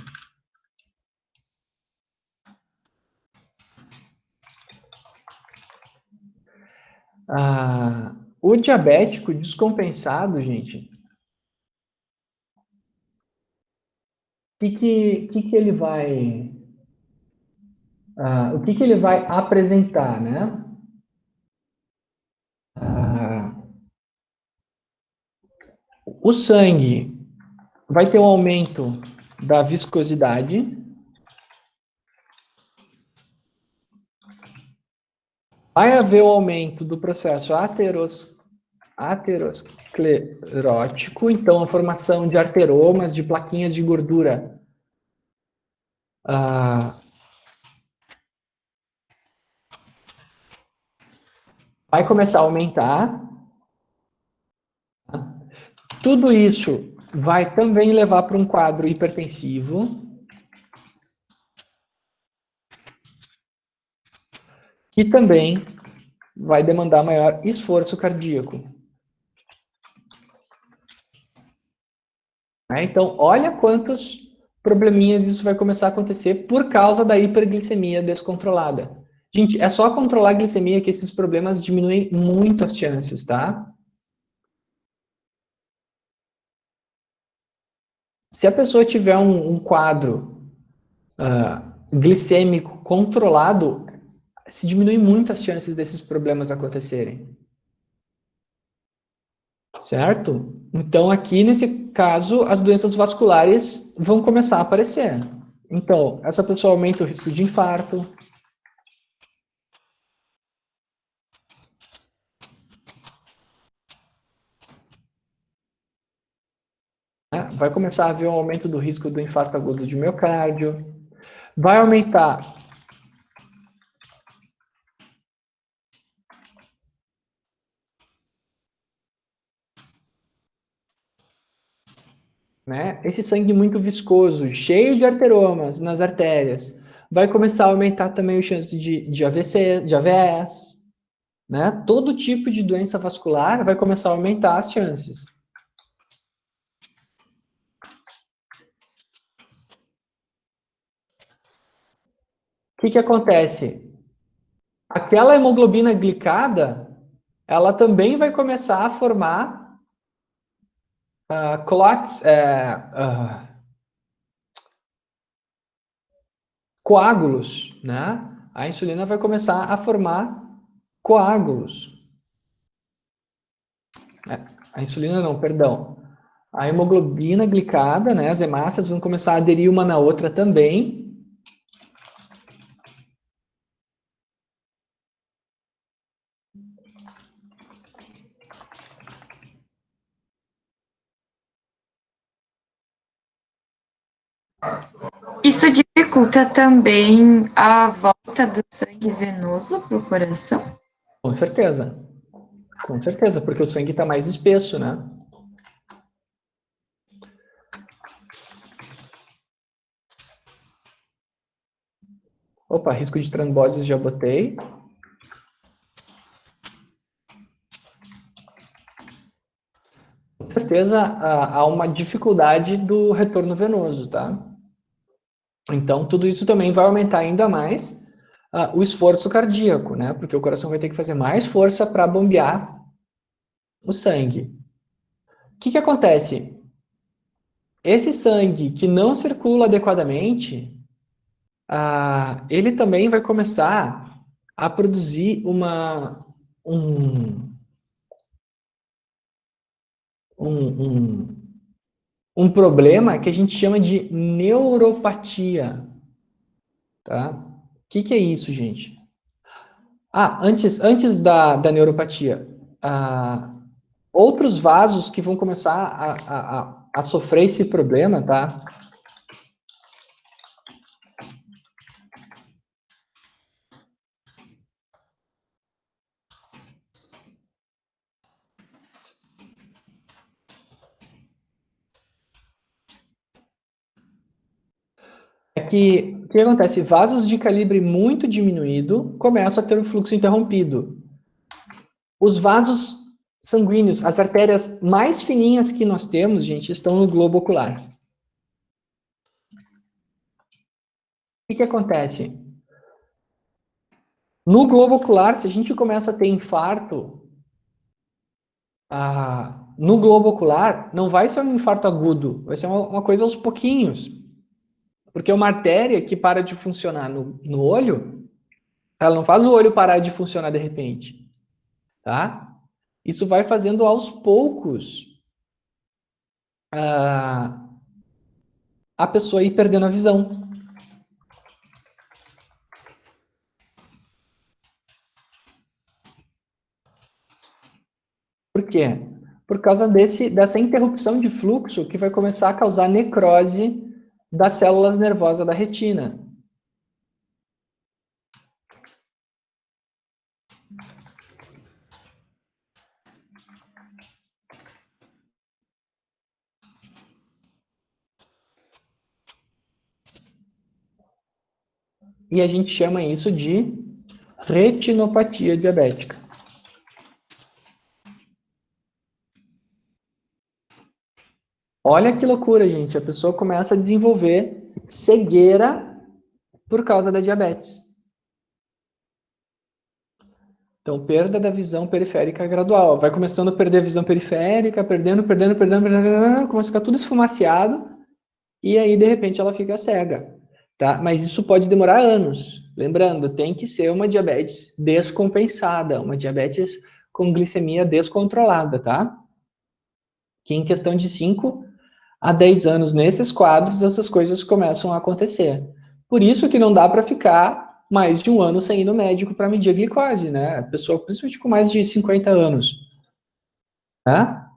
O diabético descompensado, gente, que ele vai, o que ele vai apresentar, né? O sangue vai ter um aumento da viscosidade, vai haver um aumento do processo aterosclerótico, então a formação de arteromas, de plaquinhas de gordura, vai começar a aumentar. Tudo isso vai também levar para um quadro hipertensivo, que também vai demandar maior esforço cardíaco. Então, olha quantos probleminhas isso vai começar a acontecer por causa da hiperglicemia descontrolada. Gente, é só controlar a glicemia que esses problemas diminuem muito as chances, tá? Se a pessoa tiver um quadro glicêmico controlado, se diminui muito as chances desses problemas acontecerem. Certo? Então, aqui nesse caso, as doenças vasculares vão começar a aparecer. Então, essa pessoa aumenta o risco de infarto. Né? Vai começar a haver um aumento do risco do infarto agudo de miocárdio. Vai aumentar esse sangue muito viscoso, cheio de arteromas nas artérias. Vai começar a aumentar também a chance de AVC, de AVS. Né? Todo tipo de doença vascular vai começar a aumentar as chances. O que acontece? Aquela hemoglobina glicada, ela também vai começar a formar clots, coágulos, né? A insulina vai começar a formar coágulos. A insulina não, perdão. A hemoglobina glicada, né? As hemácias vão começar a aderir uma na outra também. Isso dificulta também a volta do sangue venoso para o coração? Com certeza. Com certeza, porque o sangue está mais espesso, né? Opa, risco de trombose já botei. Com certeza há uma dificuldade do retorno venoso, tá? Então, tudo isso também vai aumentar ainda mais o esforço cardíaco, né? Porque o coração vai ter que fazer mais força para bombear o sangue. O que acontece? Esse sangue que não circula adequadamente, ele também vai começar a produzir um problema que a gente chama de neuropatia, tá? O que é isso, gente? Antes da neuropatia, outros vasos que vão começar a sofrer esse problema, tá? O que acontece? Vasos de calibre muito diminuído começam a ter o fluxo interrompido. Os vasos sanguíneos, as artérias mais fininhas que nós temos, gente, estão no globo ocular. O que acontece? No globo ocular, se a gente começa a ter infarto, no globo ocular, não vai ser um infarto agudo, vai ser uma coisa aos pouquinhos. Porque uma artéria que para de funcionar no olho, ela não faz o olho parar de funcionar de repente, tá? Isso vai fazendo aos poucos a pessoa ir perdendo a visão. Por quê? Por causa dessa interrupção de fluxo que vai começar a causar necrose das células nervosas da retina. E a gente chama isso de retinopatia diabética. Olha que loucura, gente. A pessoa começa a desenvolver cegueira por causa da diabetes. Então, perda da visão periférica gradual. Vai começando a perder a visão periférica, perdendo, começa a ficar tudo esfumaciado, e aí, de repente, ela fica cega. Tá? Mas isso pode demorar anos. Lembrando, tem que ser uma diabetes descompensada, uma diabetes com glicemia descontrolada, tá? Que em questão de 5 a 10 anos nesses quadros, essas coisas começam a acontecer. Por isso que não dá para ficar mais de um ano sem ir no médico para medir a glicose, né? A pessoa, principalmente com mais de 50 anos. Tá?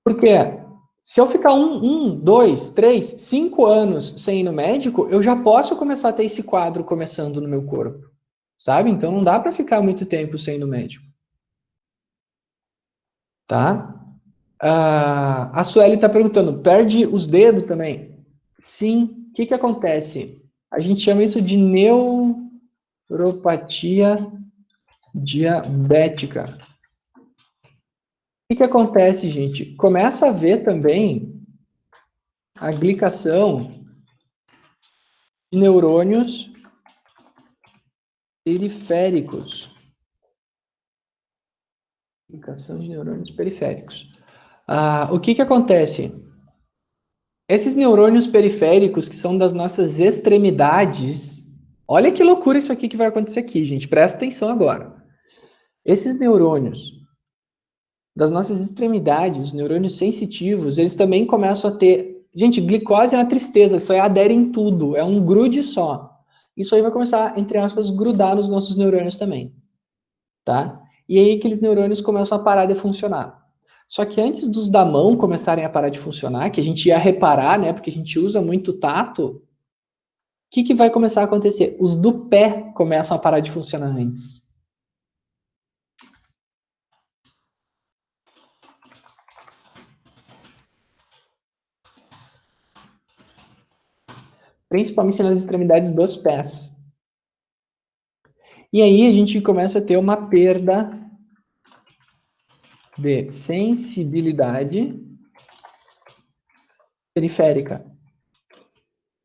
Por quê? Se eu ficar 2, 3, 5 anos sem ir no médico, eu já posso começar a ter esse quadro começando no meu corpo. Sabe? Então não dá para ficar muito tempo sem ir no médico. Tá? A Sueli está perguntando, perde os dedos também? Sim. O que acontece? A gente chama isso de neuropatia diabética. O que acontece, gente? Começa a ver também a glicação de neurônios periféricos. Glicação de neurônios periféricos. O que acontece? Esses neurônios periféricos, que são das nossas extremidades, olha que loucura isso aqui que vai acontecer aqui, gente. Presta atenção agora. Esses neurônios das nossas extremidades, neurônios sensitivos, eles também começam a ter... Gente, glicose é uma tristeza, isso aí adere em tudo, é um grude só. Isso aí vai começar, entre aspas, grudar nos nossos neurônios também, tá? E aí aqueles neurônios começam a parar de funcionar. Só que antes dos da mão começarem a parar de funcionar, que a gente ia reparar, né, porque a gente usa muito tato, o que vai começar a acontecer? Os do pé começam a parar de funcionar antes. principalmente nas extremidades dos pés. E aí a gente começa a ter uma perda de sensibilidade periférica.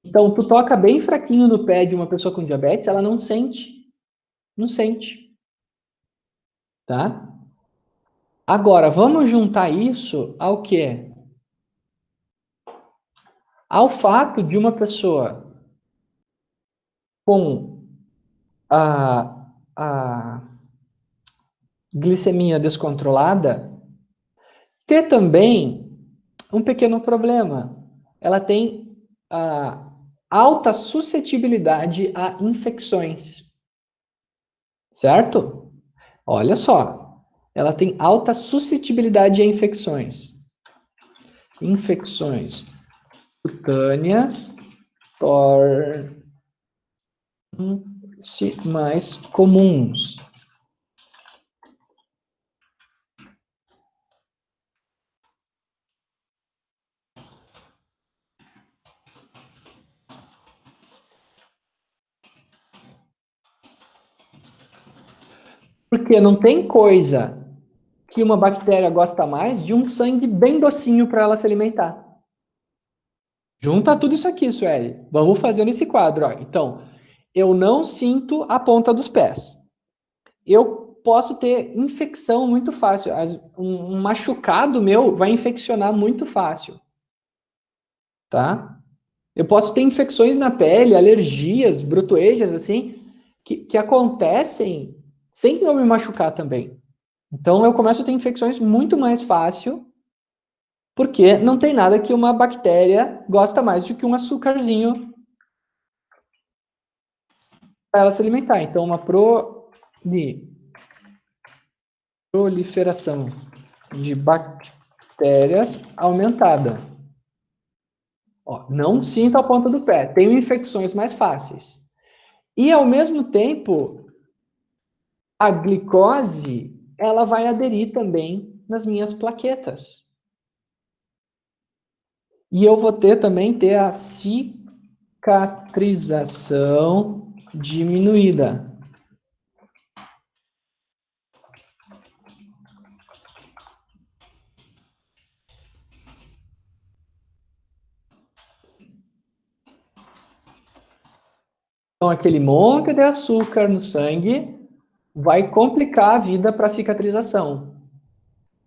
Então, tu toca bem fraquinho no pé de uma pessoa com diabetes, ela não sente. Não sente. Tá? Agora, vamos juntar isso ao quê? Ao fato de uma pessoa com a glicemia descontrolada ter também um pequeno problema. Ela tem alta suscetibilidade a infecções. Certo? Olha só. Ela tem alta suscetibilidade a infecções. Infecções cutâneas tornam-se mais comuns. Porque não tem coisa que uma bactéria gosta mais de um sangue bem docinho para ela se alimentar. Junta tudo isso aqui, Sueli. Vamos fazendo esse quadro. Ó. Então, eu não sinto a ponta dos pés. Eu posso ter infecção muito fácil. Um machucado meu vai infeccionar muito fácil. Tá? Eu posso ter infecções na pele, alergias, brotoejas, assim, que acontecem sem eu me machucar também. Então, eu começo a ter infecções muito mais fácil, porque não tem nada que uma bactéria gosta mais do que um açúcarzinho para ela se alimentar. Então, uma proliferação de bactérias aumentada. Ó, não sinto a ponta do pé. Tenho infecções mais fáceis. E, ao mesmo tempo, a glicose, ela vai aderir também nas minhas plaquetas. E eu vou também ter a cicatrização diminuída. Então, aquele monte de açúcar no sangue vai complicar a vida para a cicatrização.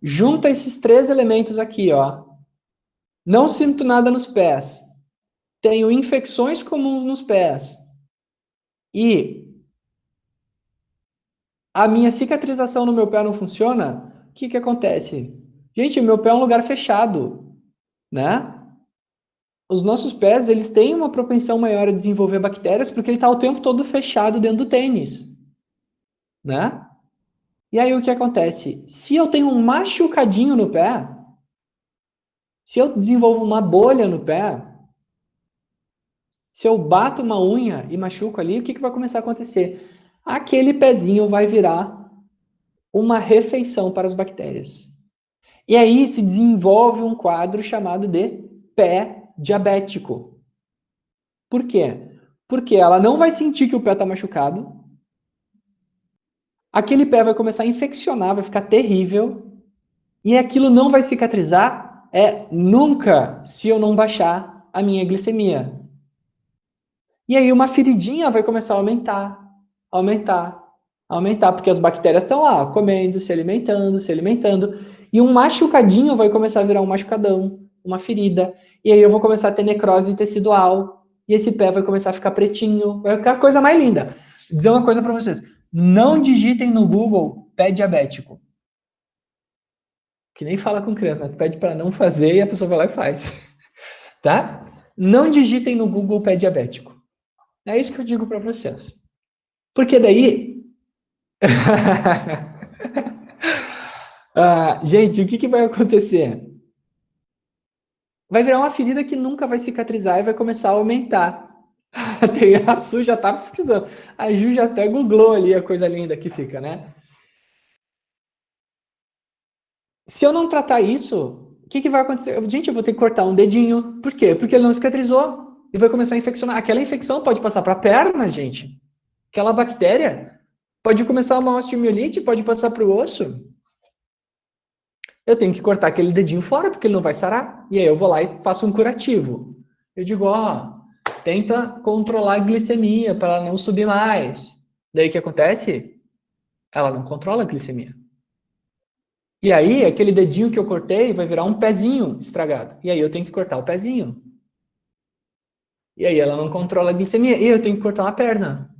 Junta esses três elementos aqui, ó. Não sinto nada nos pés. Tenho infecções comuns nos pés. E a minha cicatrização no meu pé não funciona. O que acontece? Gente, o meu pé é um lugar fechado, né? Os nossos pés, eles têm uma propensão maior a desenvolver bactérias porque ele está o tempo todo fechado dentro do tênis, né? E aí o que acontece? Se eu tenho um machucadinho no pé, se eu desenvolvo uma bolha no pé, se eu bato uma unha e machuco ali, o que vai começar a acontecer? Aquele pezinho vai virar uma refeição para as bactérias. E aí se desenvolve um quadro chamado de pé diabético. Por quê? Porque ela não vai sentir que o pé está machucado. Aquele pé vai começar a infeccionar, vai ficar terrível. E aquilo não vai cicatrizar nunca se eu não baixar a minha glicemia. E aí uma feridinha vai começar a aumentar, porque as bactérias estão lá, comendo, se alimentando. E um machucadinho vai começar a virar um machucadão, uma ferida. E aí eu vou começar a ter necrose tecidual. E esse pé vai começar a ficar pretinho. Vai ficar a coisa mais linda. Vou dizer uma coisa para vocês. Não digitem no Google pé diabético. Que nem fala com criança, né? Tu pede para não fazer e a pessoa vai lá e faz. Tá? Não digitem no Google pé diabético. É isso que eu digo para vocês. Porque daí... gente, o que vai acontecer? Vai virar uma ferida que nunca vai cicatrizar e vai começar a aumentar. A Su já tá pesquisando. A Ju já até googlou ali a coisa linda que fica, né? Se eu não tratar isso, o que vai acontecer? Gente, eu vou ter que cortar um dedinho. Por quê? Porque ele não cicatrizou. e vai começar a infeccionar. Aquela infecção pode passar para a perna, gente. Aquela bactéria pode começar uma osteomielite, pode passar para o osso. Eu tenho que cortar aquele dedinho fora, porque ele não vai sarar. E aí eu vou lá e faço um curativo. Eu digo, ó, tenta controlar a glicemia para ela não subir mais. Daí o que acontece? Ela não controla a glicemia. E aí, aquele dedinho que eu cortei vai virar um pezinho estragado. E aí eu tenho que cortar o pezinho. E aí ela não controla a glicemia. E eu tenho que cortar uma perna.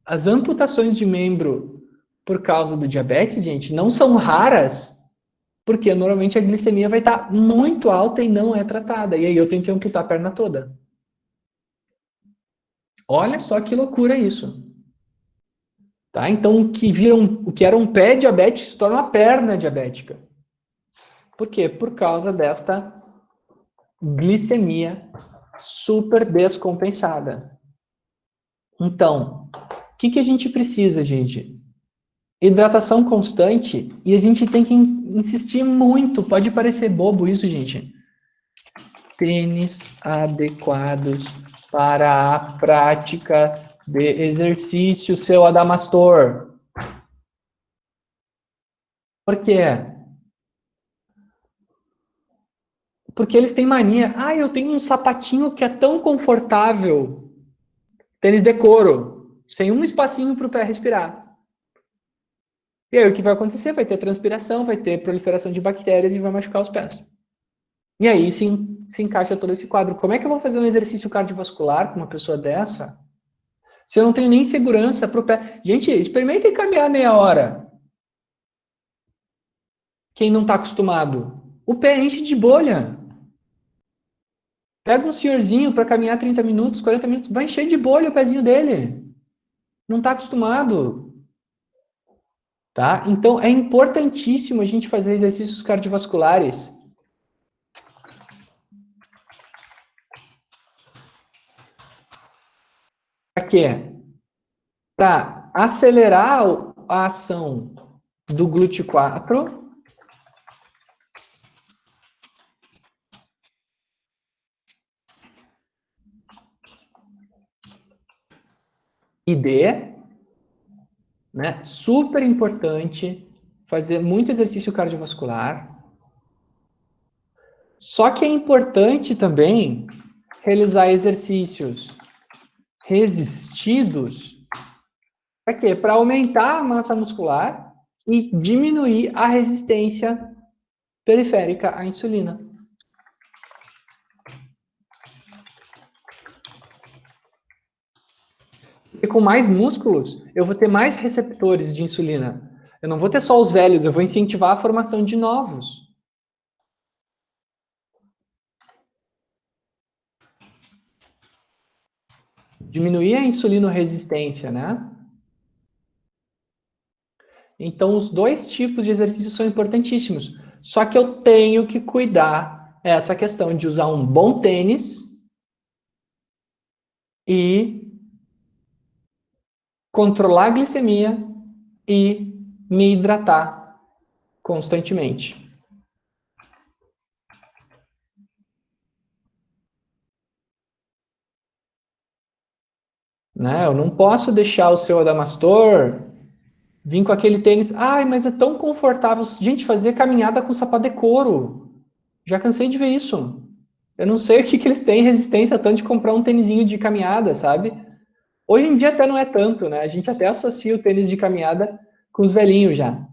As amputações de membro por causa do diabetes, gente, não são raras, porque normalmente a glicemia vai estar muito alta e não é tratada. E aí eu tenho que amputar a perna toda. Olha só que loucura isso. Tá? Então, o que era um pé diabético se torna uma perna diabética. Por quê? Por causa desta glicemia super descompensada. Então, o que a gente precisa, gente? Hidratação constante, e a gente tem que insistir muito. Pode parecer bobo isso, gente. Tênis adequados para a prática de exercício, seu Adamastor. Por quê? Porque eles têm mania. Ah, eu tenho um sapatinho que é tão confortável. Tênis de couro, sem um espacinho para o pé respirar. E aí o que vai acontecer? Vai ter transpiração, vai ter proliferação de bactérias e vai machucar os pés. E aí sim, se encaixa todo esse quadro. Como é que eu vou fazer um exercício cardiovascular com uma pessoa dessa? Se eu não tenho nem segurança para o pé. Gente, experimentem caminhar meia hora. Quem não está acostumado. O pé enche de bolha. Pega um senhorzinho para caminhar 30 minutos, 40 minutos, vai encher de bolha o pezinho dele. Não está acostumado. Tá? Então, é importantíssimo a gente fazer exercícios cardiovasculares. Para quê? Para acelerar a ação do glúteo 4 e D, né? Super importante fazer muito exercício cardiovascular. Só que é importante também realizar exercícios resistidos. Para quê? Para aumentar a massa muscular e diminuir a resistência periférica à insulina. E com mais músculos, eu vou ter mais receptores de insulina. Eu não vou ter só os velhos, eu vou incentivar a formação de novos. Diminuir a insulinoresistência, né? Então, os dois tipos de exercícios são importantíssimos. Só que eu tenho que cuidar essa questão de usar um bom tênis e controlar a glicemia e me hidratar constantemente. Né? Eu não posso deixar o seu Adamastor vir com aquele tênis. Ai, mas é tão confortável. Gente, fazer caminhada com sapato de couro. Já cansei de ver isso. Eu não sei o que eles têm resistência tanto de comprar um tênisinho de caminhada, sabe? Hoje em dia até não é tanto, né? A gente até associa o tênis de caminhada com os velhinhos já.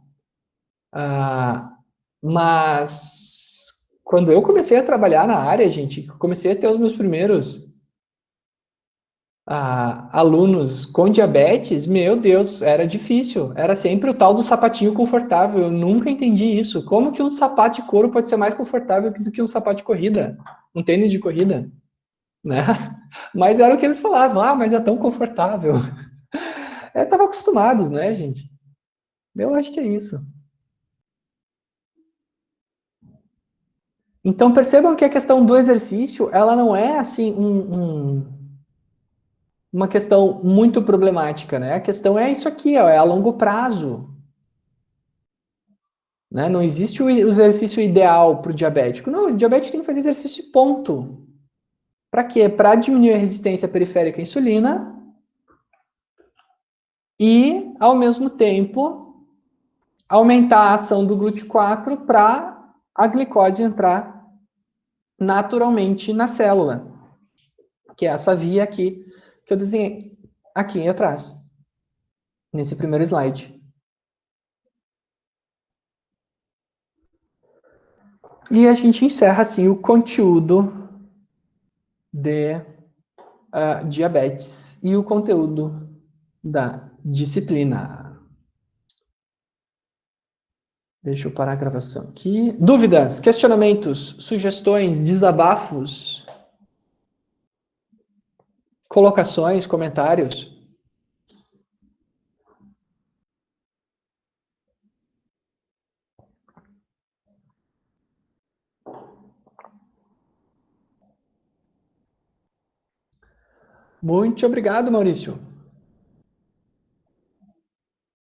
Mas quando eu comecei a trabalhar na área, gente, comecei a ter os meus primeiros alunos com diabetes, meu Deus, era difícil. Era sempre o tal do sapatinho confortável. Eu nunca entendi isso. Como que um sapato de couro pode ser mais confortável do que um sapato de corrida? Um tênis de corrida? Né? Mas era o que eles falavam. Ah, mas é tão confortável. Tava acostumados, né, gente? Eu acho que é isso. Então, percebam que a questão do exercício, ela não é, assim, uma questão muito problemática, né? A questão é isso aqui, ó, é a longo prazo. Né? Não existe o exercício ideal para o diabético. Não, o diabético tem que fazer exercício ponto. Para quê? Para diminuir a resistência periférica à insulina e, ao mesmo tempo, aumentar a ação do GLUT4 para a glicose entrar naturalmente na célula, que é essa via aqui que eu desenhei aqui atrás, nesse primeiro slide. E a gente encerra assim o conteúdo de diabetes e o conteúdo da disciplina. Deixa eu parar a gravação aqui. Dúvidas, questionamentos, sugestões, desabafos, colocações, comentários? Muito obrigado, Maurício.